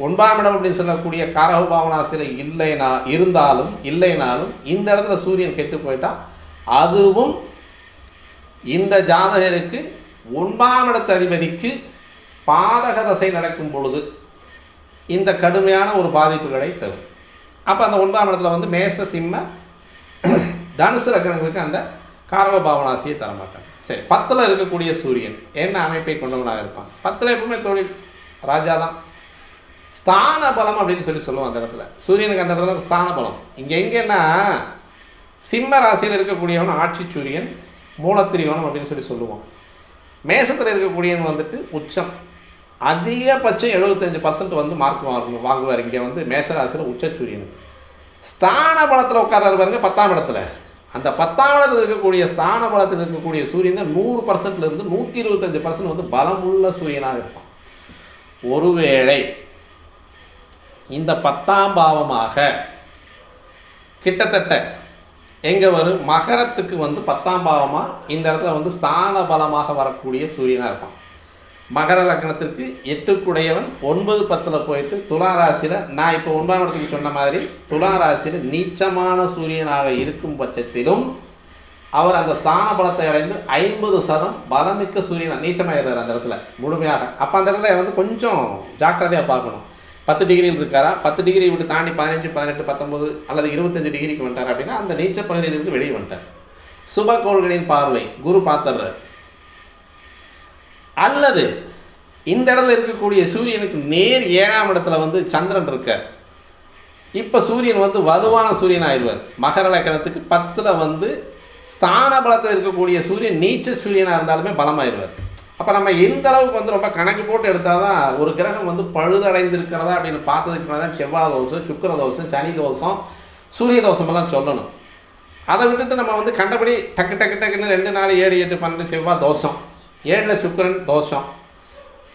9ஆம் இடம் அப்படின்னு சொல்லக்கூடிய காரக பாவனாசியில் இல்லைனாலும் இந்த இடத்துல சூரியன் கெட்டு போயிட்டால் அதுவும் இந்த ஜாதகருக்கு 9ஆம் இடத்து அதிபதிக்கு பாதக தசை நடக்கும் பொழுது இந்த கடுமையான ஒரு பாதிப்புகளை தரும். அப்போ அந்த 9ஆம் இடத்துல மேச சிம்ம தனுசு லக்னங்களுக்கு அந்த காரக பாவனாசியை தரமாட்டாங்க. சரி, 10ல் இருக்கக்கூடிய சூரியன் என்ன அமைப்பை கொண்டவனாக இருப்பான்? 10ல் எப்பவுமே தொழில் ராஜா தான். ஸ்தான பலம் அப்படின்னு சொல்லுவோம் அந்த இடத்துல. சூரியனுக்கு அந்த இடத்துல ஸ்தான பலம். இங்கே எங்கன்னா சிம்ம ராசியில் இருக்கக்கூடியவன் ஆட்சி சூரியன், மூலத்திரிகோணம் அப்படின்னு சொல்லுவோம். மேசத்தில் இருக்கக்கூடியவன் வந்துட்டு உச்சம், அதிகபட்சம் 75% வந்து மார்க் வாங்குவார். இங்கே வந்து மேசராசியில் உச்ச சூரியன். ஸ்தான பலத்தில் உட்கார்றாரு பாருங்க 10ஆம் இடத்துல. அந்த 10ஆம் இடத்துல இருக்கக்கூடிய ஸ்தான பலத்தில் இருக்கக்கூடிய சூரியன் 100%லேருந்து 125% வந்து பலமுள்ள சூரியனாக இருப்பான். ஒருவேளை இந்த 10ஆம் பாவமாக கிட்டத்தட்ட எங்கே வரும், மகரத்துக்கு வந்து 10ஆம் பாவமாக இந்த இடத்துல வந்து ஸ்தான பலமாக வரக்கூடிய சூரியனாக இருப்பான். மகர லக்னத்திற்கு 8 9 10 போயிட்டு துலா ராசியில், நான் இப்போ 9ஆம் இடத்துக்கு சொன்ன மாதிரி துலா ராசியில் நீச்சமான சூரியனாக இருக்கும் பட்சத்திலும் அவர் அந்த ஸ்தான பலத்தை அடைந்து 50% பலமிக்க சூரியன் நீச்சமாகிறார் அந்த இடத்துல முழுமையாக. அப்போ அந்த இடத்துல வந்து கொஞ்சம் ஜாக்கிரதையாக பார்க்கணும். 10 டிகிரியில் இருக்காரா, 10 டிகிரி விட்டு தாண்டி 15 18 19 அல்லது 25 டிகிரிக்கு வந்துட்டார் அப்படின்னா அந்த நீச்ச பகுதியிலிருந்து வெளியே வந்துட்டார். சுப கோள்களின் பார்வை குரு பார்த்துறார். அல்லது இந்த இடத்துல இருக்கக்கூடிய சூரியனுக்கு நேர் 7ஆம் இடத்துல வந்து சந்திரன் இருக்கார். இப்போ சூரியன் வந்து வலுவான சூரியன் ஆயிடுவார். மகர லக்னத்துக்கு 10ல் வந்து ஸ்தான பலத்தில் இருக்கக்கூடிய சூரியன் நீச்ச சூரியனாக இருந்தாலுமே பலமாயிடுவார். அப்போ நம்ம எந்த அளவுக்கு வந்து ரொம்ப கணக்கு போட்டு எடுத்தால் தான் ஒரு கிரகம் வந்து பழுதடைந்திருக்கிறதா அப்படின்னு பார்த்ததுக்கு தான் செவ்வாய் தோஷம், சுக்கிர தோஷம், சனி தோஷம், சூரிய தோஷமெல்லாம் சொல்லணும். அதை விட்டுட்டு நம்ம வந்து கண்டபடி டக்கு டக்குன்னு 2 4 7 8 12 செவ்வாய் தோஷம், 7ல் சுக்கிரன் தோஷம்,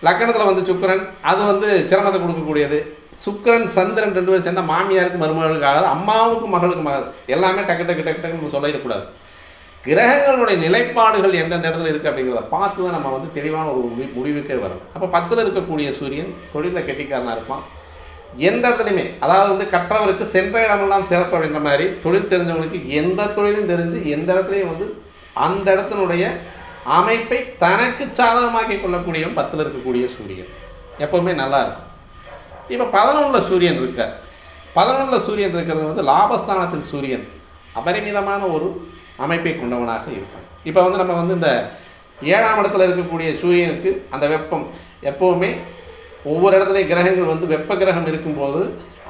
லக்கணத்தில் வந்து சுக்கிரன் அது வந்து சிரமத்தை கொடுக்கக்கூடியது. சுக்கிரன் சந்திரன் 2 பேரும் சேர்ந்தால் மாமியாருக்கு மருமகளுக்கு ஆகாது, அம்மாவுக்கு மகளுக்கு மகள், எல்லாமே டக்கு டக்குன்னு சொல்லிடக்கூடாது. கிரகங்களுடைய நிலைப்பாடுகள் எந்தெந்த இடத்துல இருக்குது அப்படிங்கிறத பார்த்து தான் நம்ம வந்து தெளிவான ஒரு முடிவுக்கே வரும். அப்போ 10ல் இருக்கக்கூடிய சூரியன் தொழிலில் கெட்டிக்காரனாக இருப்பான். எந்த இடத்துலையுமே, அதாவது வந்து கற்றவருக்கு சென்ற இடமெல்லாம் சிறப்பு அப்படின்ற மாதிரி தொழில் தெரிஞ்சவங்களுக்கு எந்த தொழிலும் தெரிஞ்சு எந்த இடத்துலையும் வந்து அந்த இடத்தினுடைய அமைப்பை தனக்கு சாதகமாக்கி கொள்ளக்கூடியவன் 10ல் இருக்கக்கூடிய சூரியன் எப்போவுமே நல்லா இருக்கும். இப்போ 11ல் சூரியன் இருக்கார். 11ல் சூரியன் இருக்கிறது வந்து லாபஸ்தானத்தில் சூரியன் அபரிமிதமான ஒரு அமைப்பை கொண்டவனாக இருப்பான். இப்போ வந்து நம்ம வந்து இந்த 7ஆம் இடத்துல இருக்கக்கூடிய சூரியனுக்கு அந்த வெப்பம் எப்போவுமே ஒவ்வொரு இடத்துலையும் கிரகங்கள் வந்து வெப்ப கிரகம் இருக்கும்போது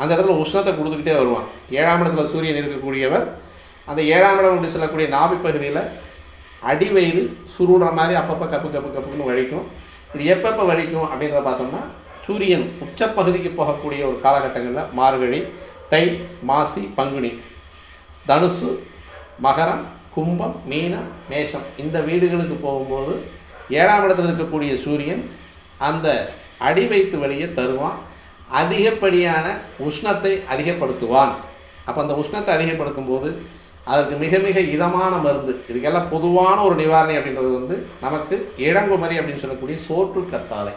அந்த இடத்துல உஷ்ணத்தை கொடுத்துக்கிட்டே வருவான். 7ஆம் இடத்துல சூரியன் இருக்கக்கூடியவர் அந்த 7ஆம் இடம் என்று சொல்லக்கூடிய நாபி பகுதியில் அடிவயிறு சுருடுற மாதிரி அப்பப்போ கப்புன்னு வலிக்கும். இது எப்பப்போ வலிக்கும் அப்படின்றத பார்த்தோம்னா சூரியன் உச்சப்பகுதிக்கு போகக்கூடிய ஒரு காலகட்டங்களில் மார்கழி, தை, மாசி, பங்குனி, தனுசு, மகரம், கும்பம், மீனம், மேஷம் இந்த வீடுகளுக்கு போகும்போது 7ஆம் இடத்தில் இருக்கக்கூடிய சூரியன் அந்த அடி வைத்து வழியை தருவான். அதிகப்படியான உஷ்ணத்தை அதிகப்படுத்துவான். அப்போ அந்த உஷ்ணத்தை அதிகப்படுத்தும் போது அதற்கு மிக மிக இதமான மருந்து, இதுக்கெல்லாம் பொதுவான ஒரு நிவாரணை அப்படின்றது வந்து நமக்கு இளங்குமரி அப்படின்னு சொல்லக்கூடிய சோற்று கத்தாழை.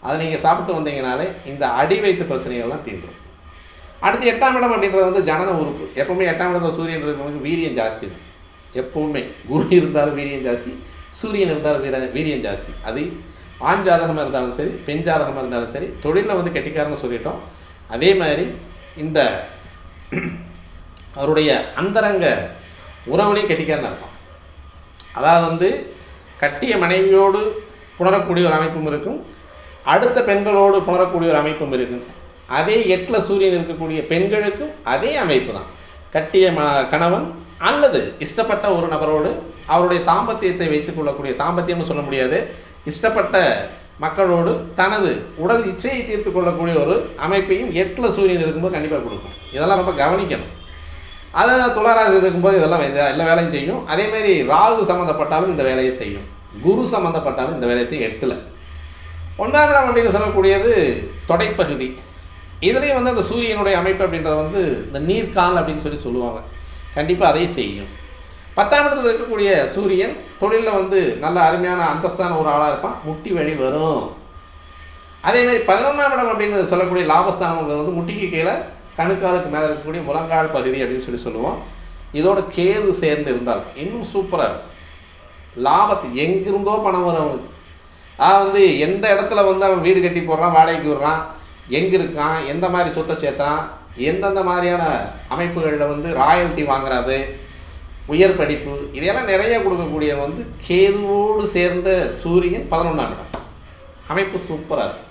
அதை நீங்கள் சாப்பிட்டு வந்தீங்கனாலே இந்த அடி வைத்து பிரச்சனைகள்லாம் தீர்ந்துடும். அடுத்து 8ஆம் இடம் அப்படின்றது வந்து ஜனன உறுப்பு. எப்பவுமே 8ஆம் இடத்துல சூரியன் இருக்கிறவங்களுக்கு வீரியம் ஜாஸ்தி தான். எப்பவுமே குரு இருந்தாலும் வீரியம் ஜாஸ்தி, சூரியன் இருந்தாலும் வீரியம் ஜாஸ்தி. அது ஆண் ஜாதகமாக இருந்தாலும் சரி, பெண் ஜாதகமாக இருந்தாலும் சரி, தொழிலில் வந்து கெட்டிக்காரன்னு சொல்லிட்டோம். அதே மாதிரி இந்த அவருடைய அந்தரங்க உறவுலையும் கெட்டிக்காரன்னு இருக்கும். அதாவது வந்து கட்டிய மனைவியோடு புணரக்கூடிய ஒரு அமைப்பும் இருக்கும், அடுத்த பெண்களோடு புணரக்கூடிய ஒரு அமைப்பும் இருக்கும். அதே 8ல் சூரியன் இருக்கக்கூடிய பெண்களுக்கும் அதே அமைப்பு தான். கட்டிய கணவன் அல்லது இஷ்டப்பட்ட ஒரு நபரோடு அவருடைய தாம்பத்தியத்தை வைத்துக் கொள்ளக்கூடிய, தாம்பத்தியம்னு சொல்ல முடியாது, இஷ்டப்பட்ட மக்களோடு தனது உடல் இச்சையை தீர்த்து கொள்ளக்கூடிய ஒரு அமைப்பையும் 8ல் சூரியன் இருக்கும்போது கண்டிப்பாக கொடுக்கும். இதெல்லாம் ரொம்ப கவனிக்கணும். அதை துளாராசி இருக்கும்போது இதெல்லாம் எல்லா வேலையும் செய்யும். அதேமாரி ராகு சம்மந்தப்பட்டாலும் இந்த வேலையை செய்யும், குரு சம்மந்தப்பட்டாலும் இந்த வேலையை செய்யும். 8ல் 9ஆம் இடம் அப்படின்னு சொல்லக்கூடியது தொடைப்பகுதி. இதுலேயும் வந்து அந்த சூரியனுடைய அமைப்பு அப்படின்றது வந்து இந்த நீர்கால் அப்படின்னு சொல்லுவாங்க. கண்டிப்பாக அதை செய்யும். 10ஆம் இடத்துல இருக்கக்கூடிய சூரியன் தொழிலில் வந்து நல்ல அருமையான அந்தஸ்தான ஒரு ஆளாக இருப்பான், முட்டி வழி வரும். அதேமாதிரி 11ஆம் இடம் அப்படின்னு சொல்லக்கூடிய லாபஸ்தானம் வந்து முட்டிக்கு கீழே கணுக்காலுக்கு மேலே இருக்கக்கூடிய முழங்கால் பகுதி அப்படின்னு சொல்லுவோம். இதோட கேது சேர்ந்து இருந்தால் இன்னும் சூப்பராக இருக்கும். லாபத்து எங்கிருந்தோ பணம் வரும் அவனுக்கு. வந்து எந்த இடத்துல வந்து அவன் வீடு கட்டி போடுறான், வாடகைக்கு விடுறான், எங்கே இருக்கான், எந்த மாதிரி சொத்தை சேர்த்தான், எந்தெந்த மாதிரியான அமைப்புகளில் வந்து ராயல்ட்டி வாங்குறது, உயர் படிப்பு, இதையெல்லாம் நிறைய கொடுக்கக்கூடிய வந்து கேதுவோடு சேர்ந்த சூரியன் 11ஆம் இடம் அமைப்பு சூப்பராக இருக்கும்.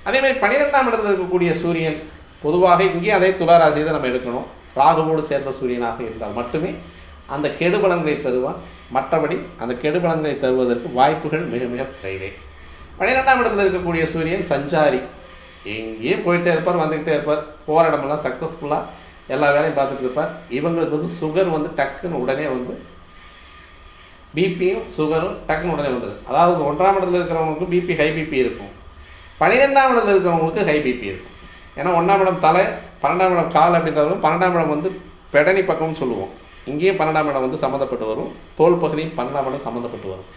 அதேமாதிரி 12ஆம் இடத்துல இருக்கக்கூடிய சூரியன் பொதுவாக இங்கே அதே துளாராசியை தான் நம்ம எடுக்கணும். ராகுவோடு சேர்ந்த சூரியனாக இருந்தால் மட்டுமே அந்த கெடுபலன்களை தருவான். மற்றபடி அந்த கெடுபலன்களை தருவதற்கு வாய்ப்புகள் மிக மிக குறைவே. 12ஆம் இடத்துல இருக்கக்கூடிய சூரியன் சஞ்சாரி, எங்கேயும் போயிட்டே இருப்பார், வந்துக்கிட்டே இருப்பார், போகிற இடமெல்லாம் சக்ஸஸ்ஃபுல்லாக எல்லா வேலையும் பார்த்துட்டு இருப்பார். இவங்களுக்கு வந்து சுகர் வந்து டக்குன்னு உடனே வந்து பிபியும் சுகரும் டக்குன்னு உடனே வந்துடும். அதாவது 1ஆம் இடத்துல இருக்கிறவங்களுக்கு பிபி ஹை பிபி இருக்கும், 12ஆம் இடத்துல இருக்கிறவங்களுக்கு ஹை பிபி இருக்கும். ஏன்னா 1ஆம் இடம் தலை, 12ஆம் இடம் கால் அப்படின்றவங்க 12ஆம் இடம் வந்து பெடனி பக்கம்னு சொல்லுவோம். இங்கேயும் 12ஆம் இடம் வந்து சம்மந்தப்பட்டு வரும், தோல் பகுதியும் 12ஆம் இடம் சம்மந்தப்பட்டு வரும்.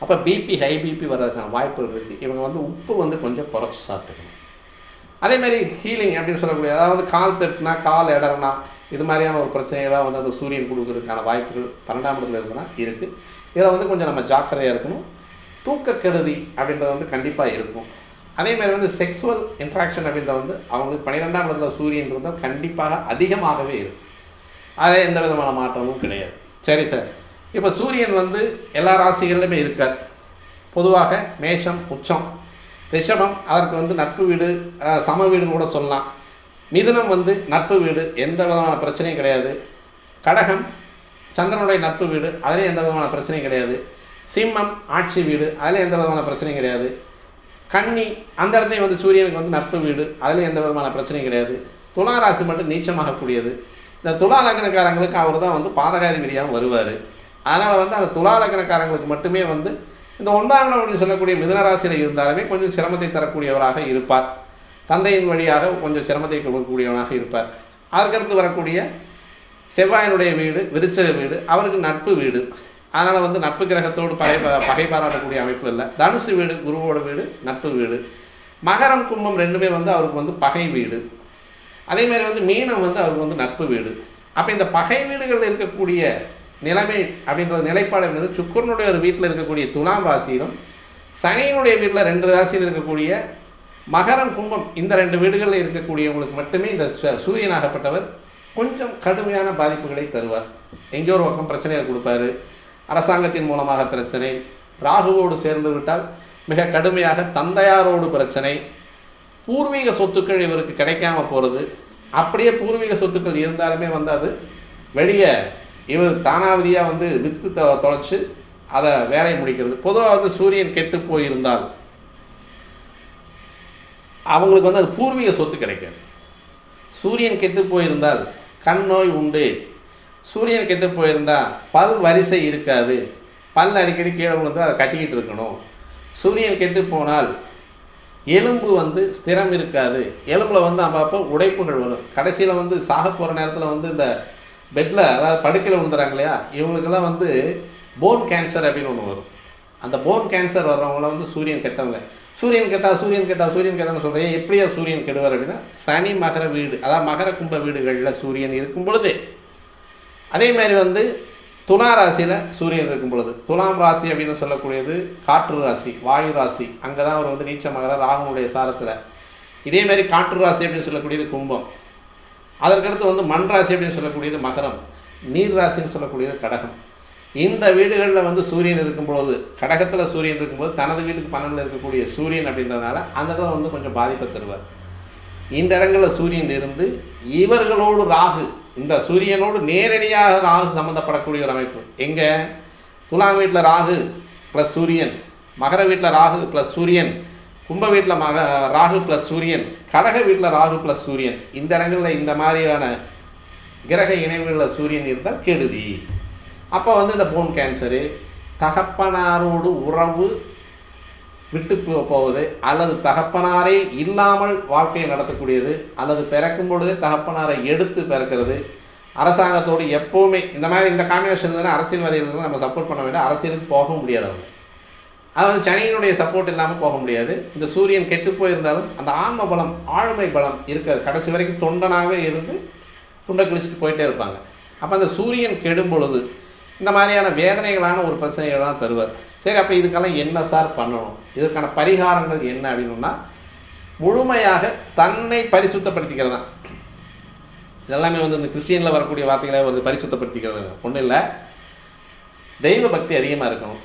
அப்போ பிபி ஹை பிபி வர்றதுக்கான வாய்ப்புகள் இருக்குது. இவங்க வந்து உப்பு வந்து கொஞ்சம் குறைச்சி சாப்பிட்டுக்கணும். அதேமாதிரி ஹீலிங் அப்படின்னு சொல்லக்கூடிய, அதாவது கால் தட்டுனா கால் இடறனா இது மாதிரியான ஒரு பிரச்சனைகளாக வந்து அந்த சூரியன் கொடுக்கறதுக்கான வாய்ப்புகள் 12ஆம் இடத்துல இருக்குன்னா இருக்குது. இதில் வந்து கொஞ்சம் நம்ம ஜாக்கிரதையாக இருக்கணும். தூக்க கெடுதி அப்படின்றது வந்து கண்டிப்பாக இருக்கும். அதேமாதிரி வந்து செக்ஸுவல் இன்ட்ராக்ஷன் அப்படின்றது வந்து அவங்களுக்கு 12ஆம் இடத்துல சூரியன் இருந்தால் கண்டிப்பாக அதிகமாகவே இருக்கும். அதே எந்த விதமான மாற்றமும் கிடையாது. சரி சார், இப்போ சூரியன் வந்து எல்லா ராசிகள்லையுமே இருக்கார். பொதுவாக மேஷம் உச்சம், ரிஷபம் அதற்கு வந்து நட்பு வீடு, சம வீடுன்னு கூட சொல்லலாம். மிதுனம் வந்து நட்பு வீடு, எந்த விதமான பிரச்சனையும் கிடையாது. கடகம் சந்திரனுடைய நட்பு வீடு, அதிலே எந்த விதமான பிரச்சனையும் கிடையாது. சிம்மம் ஆட்சி வீடு, அதில் எந்த விதமான பிரச்சனையும் கிடையாது. கன்னி அந்த இடத்தையும் வந்து சூரியனுக்கு வந்து நட்பு வீடு, அதில் எந்த விதமான பிரச்சனையும் கிடையாது. துளாராசி மட்டும் நீச்சமாகக்கூடியது. இந்த துலா லக்னக்காரங்களுக்கு அவர் தான் வந்து பாதகாதிபதியாக வருவார். அதனால் வந்து அந்த துலா லக்னக்காரங்களுக்கு மட்டுமே வந்து இந்த 9ஆம் இடம் அப்படின்னு சொல்லக்கூடிய மிதுனராசியில் இருந்தாலுமே கொஞ்சம் சிரமத்தை தரக்கூடியவராக இருப்பார். தந்தையின் வழியாக கொஞ்சம் சிரமத்தை கொடுக்கக்கூடியவனாக இருப்பார். அதற்கடுத்து வரக்கூடிய செவ்வாயினுடைய வீடு விருச்சிக வீடு, அவருக்கு நட்பு வீடு. அதனால் வந்து நட்பு கிரகத்தோடு பகை பாராட்டக்கூடிய அமைப்பு இல்லை. தனுசு வீடு குருவோட வீடு, நட்பு வீடு. மகரம் கும்பம் ரெண்டுமே வந்து அவருக்கு வந்து பகை வீடு. அதேமாதிரி வந்து மீனம் வந்து அவருக்கு வந்து நட்பு வீடு. அப்போ இந்த பகை வீடுகளில் இருக்கக்கூடிய நிலைமை அப்படின்றது நிலைப்பாடு அப்படின்றது சுக்கிரனுடைய ஒரு வீட்டில் இருக்கக்கூடிய துலாம் ராசியிலும், சனியினுடைய வீட்டில் 2 ராசியில் இருக்கக்கூடிய மகரம் கும்பம் இந்த 2 வீடுகளில் இருக்கக்கூடியவங்களுக்கு மட்டுமே இந்த சூரியனாகப்பட்டவர் கொஞ்சம் கடுமையான பாதிப்புகளை தருவார். எங்கேயோ ஒரு பக்கம் பிரச்சனையை கொடுப்பாரு. அரசாங்கத்தின் மூலமாக பிரச்சனை, ராகுவோடு சேர்ந்து விட்டால் மிக கடுமையாக தந்தையாரோடு பிரச்சனை, பூர்வீக சொத்துக்கள் இவருக்கு கிடைக்காம போகிறது. அப்படியே பூர்வீக சொத்துக்கள் இருந்தாலுமே வந்து அது வெளியே இவர் தானாவதியாக வந்து விற்று தொலைச்சி அதை வேலையை முடிக்கிறது. பொதுவாக வந்து சூரியன் கெட்டு போயிருந்தால் அவங்களுக்கு வந்து அது பூர்வீக சொத்து கிடைக்காது. சூரியன் கெட்டு போயிருந்தால் கண் நோய் உண்டு. சூரியன் கெட்டு போயிருந்தால் பல் வரிசை இருக்காது, பல் அடிக்கடி கீழே விழுந்து அதை கட்டிக்கிட்டு இருக்கணும். சூரியன் கெட்டு போனால் எலும்பு வந்து ஸ்திரம் இருக்காது, எலும்பில் வந்து அப்பப்போ உடைப்புகள் வரும். கடைசியில் வந்து சாக போகிற நேரத்தில் வந்து இந்த பெட்டில் அதாவது படுக்கையில் விழுந்துறாங்க இல்லையா, இவங்களுக்கெல்லாம் வந்து போன் கேன்சர் அப்படின்னு ஒன்று வரும். அந்த போன் கேன்சர் வர்றவங்கள வந்து சூரியன் கெட்டவங்க. சூரியன் கெட்டான்னு சொல்கிறேன். எப்படியா சூரியன் கெடுவார் அப்படின்னா சனி மகர வீடு, அதாவது மகர கும்ப வீடுகளில் சூரியன் இருக்கும் பொழுது, அதே மாதிரி வந்து துலா ராசியில் சூரியன் இருக்கும் பொழுது, துலாம் ராசி அப்படின்னு சொல்லக்கூடியது காற்று ராசி, வாயு ராசி, அங்கே தான் அவர் வந்து நீச்சமகர ராகுனுடைய சாரத்தில். இதேமாரி காற்று ராசி அப்படின்னு சொல்லக்கூடியது கும்பம், அதற்கடுத்து வந்து மண் ராசி அப்படின்னு சொல்லக்கூடியது மகரம், நீர் ராசின்னு சொல்லக்கூடியது கடகம். இந்த வீடுகளில் வந்து சூரியன் இருக்கும்பொழுது, கடகத்தில் சூரியன் இருக்கும்போது தனது வீட்டுக்கு 12 இருக்கக்கூடிய சூரியன் அப்படின்றதுனால அந்த இடத்துல வந்து கொஞ்சம் பாதிப்பை தருவார். இந்த இடங்களில் சூரியன் இருந்து இவர்களோடு ராகு, இந்த சூரியனோடு நேரடியாக ராகு சம்மந்தப்படக்கூடிய ஒரு அமைப்பு. எங்கே துலாம் வீட்டில் ராகு ப்ளஸ் சூரியன், மகர வீட்டில் ராகு ப்ளஸ் சூரியன், கும்ப வீட்டில் ராகு ப்ளஸ் சூரியன், கடக வீட்டில் ராகு ப்ளஸ் சூரியன். இந்த இடங்களில் இந்த மாதிரியான கிரக இணைவுகளில் சூரியன் இருந்தால் கெடுதி. அப்போ வந்து இந்த போன் கேன்சரு, தகப்பனாரோடு உறவு விட்டு போவது, அல்லது தகப்பனாரே இல்லாமல் வாழ்க்கையை நடத்தக்கூடியது, அல்லது பிறக்கும் பொழுதே தகப்பனாரை எடுத்து பிறக்கிறது, அரசாங்கத்தோடு எப்போவுமே இந்த மாதிரி இந்த காம்பினேஷன் இருந்தால் அரசியல்வாதிகளுக்கு நம்ம சப்போர்ட் பண்ண வேண்டாம், அரசியலுக்கு போக முடியாது. அவங்க அது வந்து சனியினுடைய சப்போர்ட் இல்லாமல் போக முடியாது. இந்த சூரியன் கெட்டு போயிருந்தாலும் அந்த ஆன்ம பலம் ஆளுமை பலம் இருக்காது. கடைசி வரைக்கும் தொண்டனாகவே இருந்து துண்டை கிழிச்சிட்டு போயிட்டே இருப்பாங்க. அப்போ அந்த சூரியன் கெடும் பொழுது இந்த மாதிரியான வேதனைகளான ஒரு பிரச்சனைகள்லாம் தருவார். சரி, அப்போ இதுக்கெல்லாம் என்ன சார் பண்ணணும், இதற்கான பரிகாரங்கள் என்ன அப்படின்னா முழுமையாக தன்னை பரிசுத்தப்படுத்திக்கிறது தான். இதெல்லாமே வந்து இந்த கிறிஸ்டியனில் வரக்கூடிய வார்த்தைகளை வந்து பரிசுத்தப்படுத்திக்கிறது ஒன்றும் இல்லை. தெய்வ பக்தி அதிகமாக இருக்கணும்,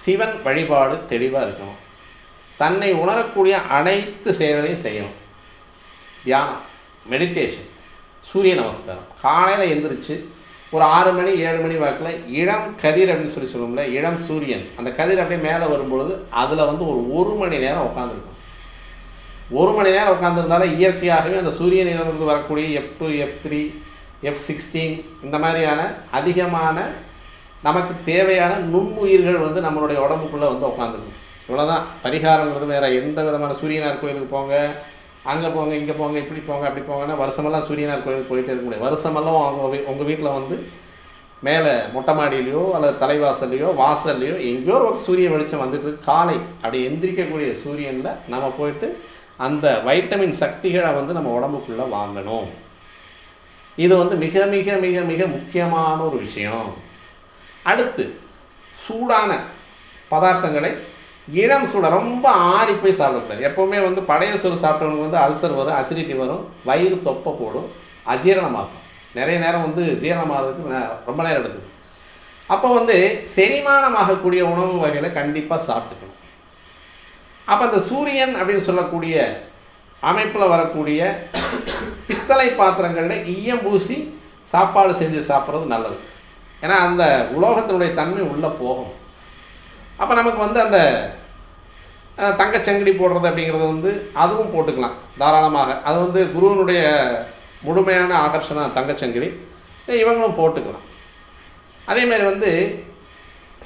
சிவன் வழிபாடு தெளிவாக இருக்கணும், தன்னை உணரக்கூடிய அனைத்து செயல்களையும் செய்யணும். தியானம், மெடிடேஷன், சூரிய நமஸ்காரம். காலையில் எழுந்திரிச்சு ஒரு 6 மணி 7 மணி வாக்கில் இளம் கதிர் அப்படின்னு சொல்லுவோம்ல, இளம் சூரியன், அந்த கதிர் அப்படியே மேலே வரும்பொழுது அதில் வந்து ஒரு மணி நேரம் உட்காந்துருக்கும். 1 மணி நேரம் உட்காந்துருந்தாலும் இயற்கையாகவே அந்த சூரியனிலிருந்து வரக்கூடிய F2, F3, F16 இந்த மாதிரியான அதிகமான நமக்கு தேவையான நுண்ணுயிர்கள் வந்து நம்மளுடைய உடம்புக்குள்ளே வந்து உட்காந்துருக்கும். இவ்வளோதான் பரிகாரங்கிறது. வேறு எந்த விதமான சூரியனார் கோயிலுக்கு போங்க, அங்கே போங்க, இங்கே போங்க, இப்படி போங்க, அப்படி போங்கன்னா வருஷமெல்லாம் சூரியனார் கோயிலுக்கு போயிட்டே இருக்க முடியாது. வருஷமெல்லாம் உங்கள் வீட்டில் வந்து மேலே மொட்டை மாடியிலையோ அல்லது தலைவாசல்லையோ வாசல்லையோ எங்கேயோ ஒரு சூரிய வெளிச்சம் வந்துட்டு காலை அப்படி எந்திரிக்கக்கூடிய சூரியனில் நம்ம போயிட்டு அந்த வைட்டமின் சக்திகளை வந்து நம்ம உடம்புக்குள்ளே வாங்கணும். இது வந்து மிக மிக மிக மிக முக்கியமான ஒரு விஷயம். அடுத்து சூடான பதார்த்தங்களை இளம் சூட ரொம்ப ஆறி போய் சாப்பிடக்கூடாது. எப்போவுமே வந்து பழைய சோறு சாப்பிட்டவங்களுக்கு வந்து அல்சர் வரும், அசிடிட்டி வரும், வயிறு தொப்பை போடும், அஜீரணமாகும். நிறைய நேரம் வந்து ஜீரணமாகிறதுக்கு ரொம்ப நேரம் எடுக்குது. அப்போ வந்து செரிமானமாகக்கூடிய உணவு வகைகளை கண்டிப்பாக சாப்பிட்டுக்கணும். அப்போ அந்த சூரியன் அப்படின்னு சொல்லக்கூடிய அமைப்பில் வரக்கூடிய பித்தளை பாத்திரங்களில் ஈயம் பூசி சாப்பாடு செஞ்சு சாப்பிட்றது நல்லது. ஏன்னா அந்த உலோகத்தினுடைய தன்மை உள்ளே போகும். அப்போ நமக்கு வந்து அந்த தங்கச்சங்கிலி போடுறது அப்படிங்கிறது வந்து அதுவும் போட்டுக்கலாம் தாராளமாக. அது வந்து குருவனுடைய முழுமையான ஆகர்ஷணம் தங்கச்சங்கிலி, இவங்களும் போட்டுக்கலாம். அதேமாதிரி வந்து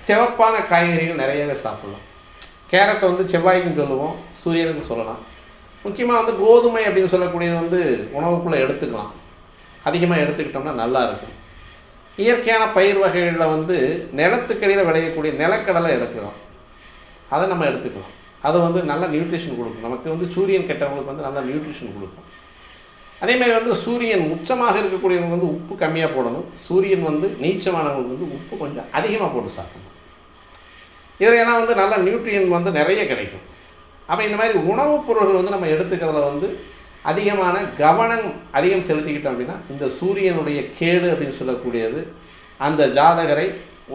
சிவப்பான காய்கறிகள் நிறையவே சாப்பிட்லாம். கேரட்டை வந்து செவ்வாய்க்குன்னு சொல்லுவோம், சூரியனுக்கு சொல்லலாம். முக்கியமாக வந்து கோதுமை அப்படின்னு சொல்லக்கூடியது வந்து உணவுக்குள்ளே எடுத்துக்கலாம். அதிகமாக எடுத்துக்கிட்டோம்னா நல்லா இருக்கும். இயற்கையான பயிர் வகைகளில் வந்து நிலத்துக்கடியில் விளையக்கூடிய நிலக்கடலை எடுக்கலாம், அதை நம்ம எடுத்துக்கலாம். அது வந்து நல்ல நியூட்ரிஷன் கொடுக்கும். நமக்கு வந்து சூரியன் கெட்டவங்களுக்கு வந்து நல்ல நியூட்ரிஷன் கொடுக்கும். அதேமாதிரி வந்து சூரியன் உச்சமாக இருக்கக்கூடியவங்க வந்து உப்பு கம்மியாக போடணும். சூரியன் வந்து நீச்சமானவங்களுக்கு வந்து உப்பு கொஞ்சம் அதிகமாக போட்டு சாப்பிடணும். இதையெல்லாம் வந்து நல்ல நியூட்ரியன் வந்து நிறைய கிடைக்கும். அப்போ இந்த மாதிரி உணவுப் பொருள்கள் வந்து நம்ம எடுத்துக்கிறதுல வந்து அதிகமான அதிகம் செலுத்திக்கிட்டோம் அப்படின்னா இந்த சூரியனுடைய கேடு அப்படின்னு சொல்லக்கூடியது அந்த ஜாதகரை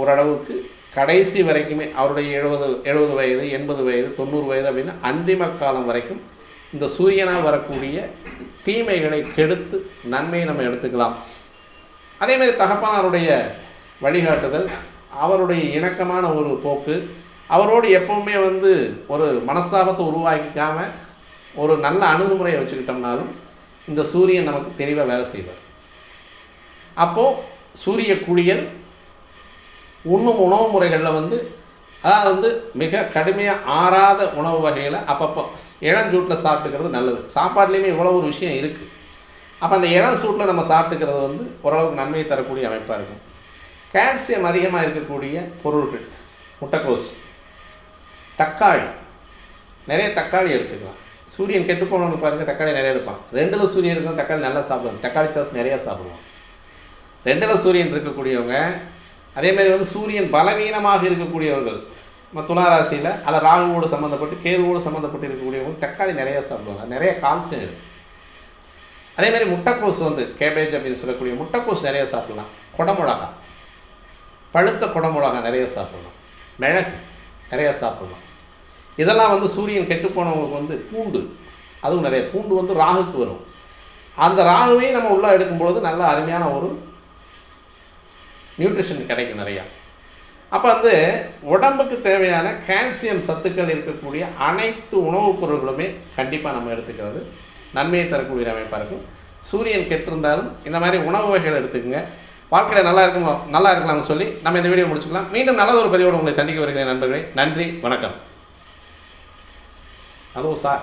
ஓரளவுக்கு கடைசி வரைக்குமே அவருடைய 70 வயது 80 வயது 90 வயது அப்படின்னு அந்திம காலம் வரைக்கும் இந்த சூரியனால் வரக்கூடிய தீமைகளை கெடுத்து நன்மையை நம்ம எடுத்துக்கலாம். அதேமாதிரி தகப்பனாருடைய வழிகாட்டுதல், அவருடைய இணக்கமான ஒரு போக்கு, அவரோடு எப்பவுமே வந்து ஒரு மனஸ்தாபத்தை உருவாக்கிக்காமல் ஒரு நல்ல அணுகுமுறையை வச்சுக்கிட்டோம்னாலும் இந்த சூரியன் நமக்கு தெளிவாக வேலை செய்வார். அப்போது சூரிய குளியல் உண்ணும் உணவு முறைகளில் வந்து அதாவது வந்து மிக கடுமையாக ஆறாத உணவு வகையில் அப்பப்போ இளஞ்சூட்டில் சாப்பிட்டுக்கிறது நல்லது. சாப்பாட்லேயுமே இவ்வளோ ஒரு விஷயம் இருக்குது. அப்போ அந்த இளஞ்சூட்டில் நம்ம சாப்பிட்டுக்கிறது வந்து ஓரளவுக்கு நன்மையை தரக்கூடிய அமைப்பாக இருக்கும். கால்சியம் அதிகமாக இருக்கக்கூடிய பொருட்கள் முட்டைக்கோஸ், தக்காளி, நிறைய தக்காளி எடுத்துக்கலாம். சூரியன் கெட்டு போனவங்க பாருங்கள், தக்காளி நிறைய எடுப்பான். 2ல் சூரியன் இருக்கிற தக்காளி நல்லா சாப்பிடுவாங்க, தக்காளி சாஸ் நிறையா சாப்பிடுவாங்க. 2ல் சூரியன் இருக்கக்கூடியவங்க, அதேமாதிரி வந்து சூரியன் பலவீனமாக இருக்கக்கூடியவர்கள், நம்ம துளாராசியில் அல்ல ராகுவோடு சம்மந்தப்பட்டு கேதுவோடு சம்மந்தப்பட்டு இருக்கக்கூடியவங்க தக்காளி நிறையா சாப்பிடுவாங்க. நிறைய கால்சியம் இருக்குது. அதேமாதிரி முட்டைக்கோஸ் வந்து கேபேஜ் அப்படின்னு சொல்லக்கூடிய முட்டைக்கோஸ் நிறைய சாப்பிடலாம். குடமிளகா, பழுத்த குடமிளகா நிறைய சாப்பிடலாம். மிளகு நிறையா சாப்பிடலாம். இதெல்லாம் வந்து சூரியன் கெட்டு போனவங்களுக்கு வந்து பூண்டு, அதுவும் நிறைய பூண்டு வந்து ராகுக்கு வரும். அந்த ராகுவையும் நம்ம உள்ளே எடுக்கும்பொழுது நல்ல அருமையான ஒரு நியூட்ரிஷன் கிடைக்கும் நிறையா. அப்போ வந்து உடம்புக்கு தேவையான கால்சியம் சத்துக்கள் இருக்கக்கூடிய அனைத்து உணவுப் பொருட்களுமே கண்டிப்பாக நம்ம எடுத்துக்கிறது நன்மையை தரக்கூடிய அமைப்பாக இருக்கும். சூரியன் கெட்டிருந்தாலும் இந்த மாதிரி உணவு வகைகள் எடுத்துக்கோங்க. வாழ்க்கையில் நல்லா இருக்கலாம்னு சொல்லி நம்ம இந்த வீடியோ முடிச்சுக்கலாம். மீண்டும் நல்ல ஒரு பதிவோடு உங்களை சந்திக்க வருகிறேன் நண்பர்களே. நன்றி, வணக்கம். Hello sir.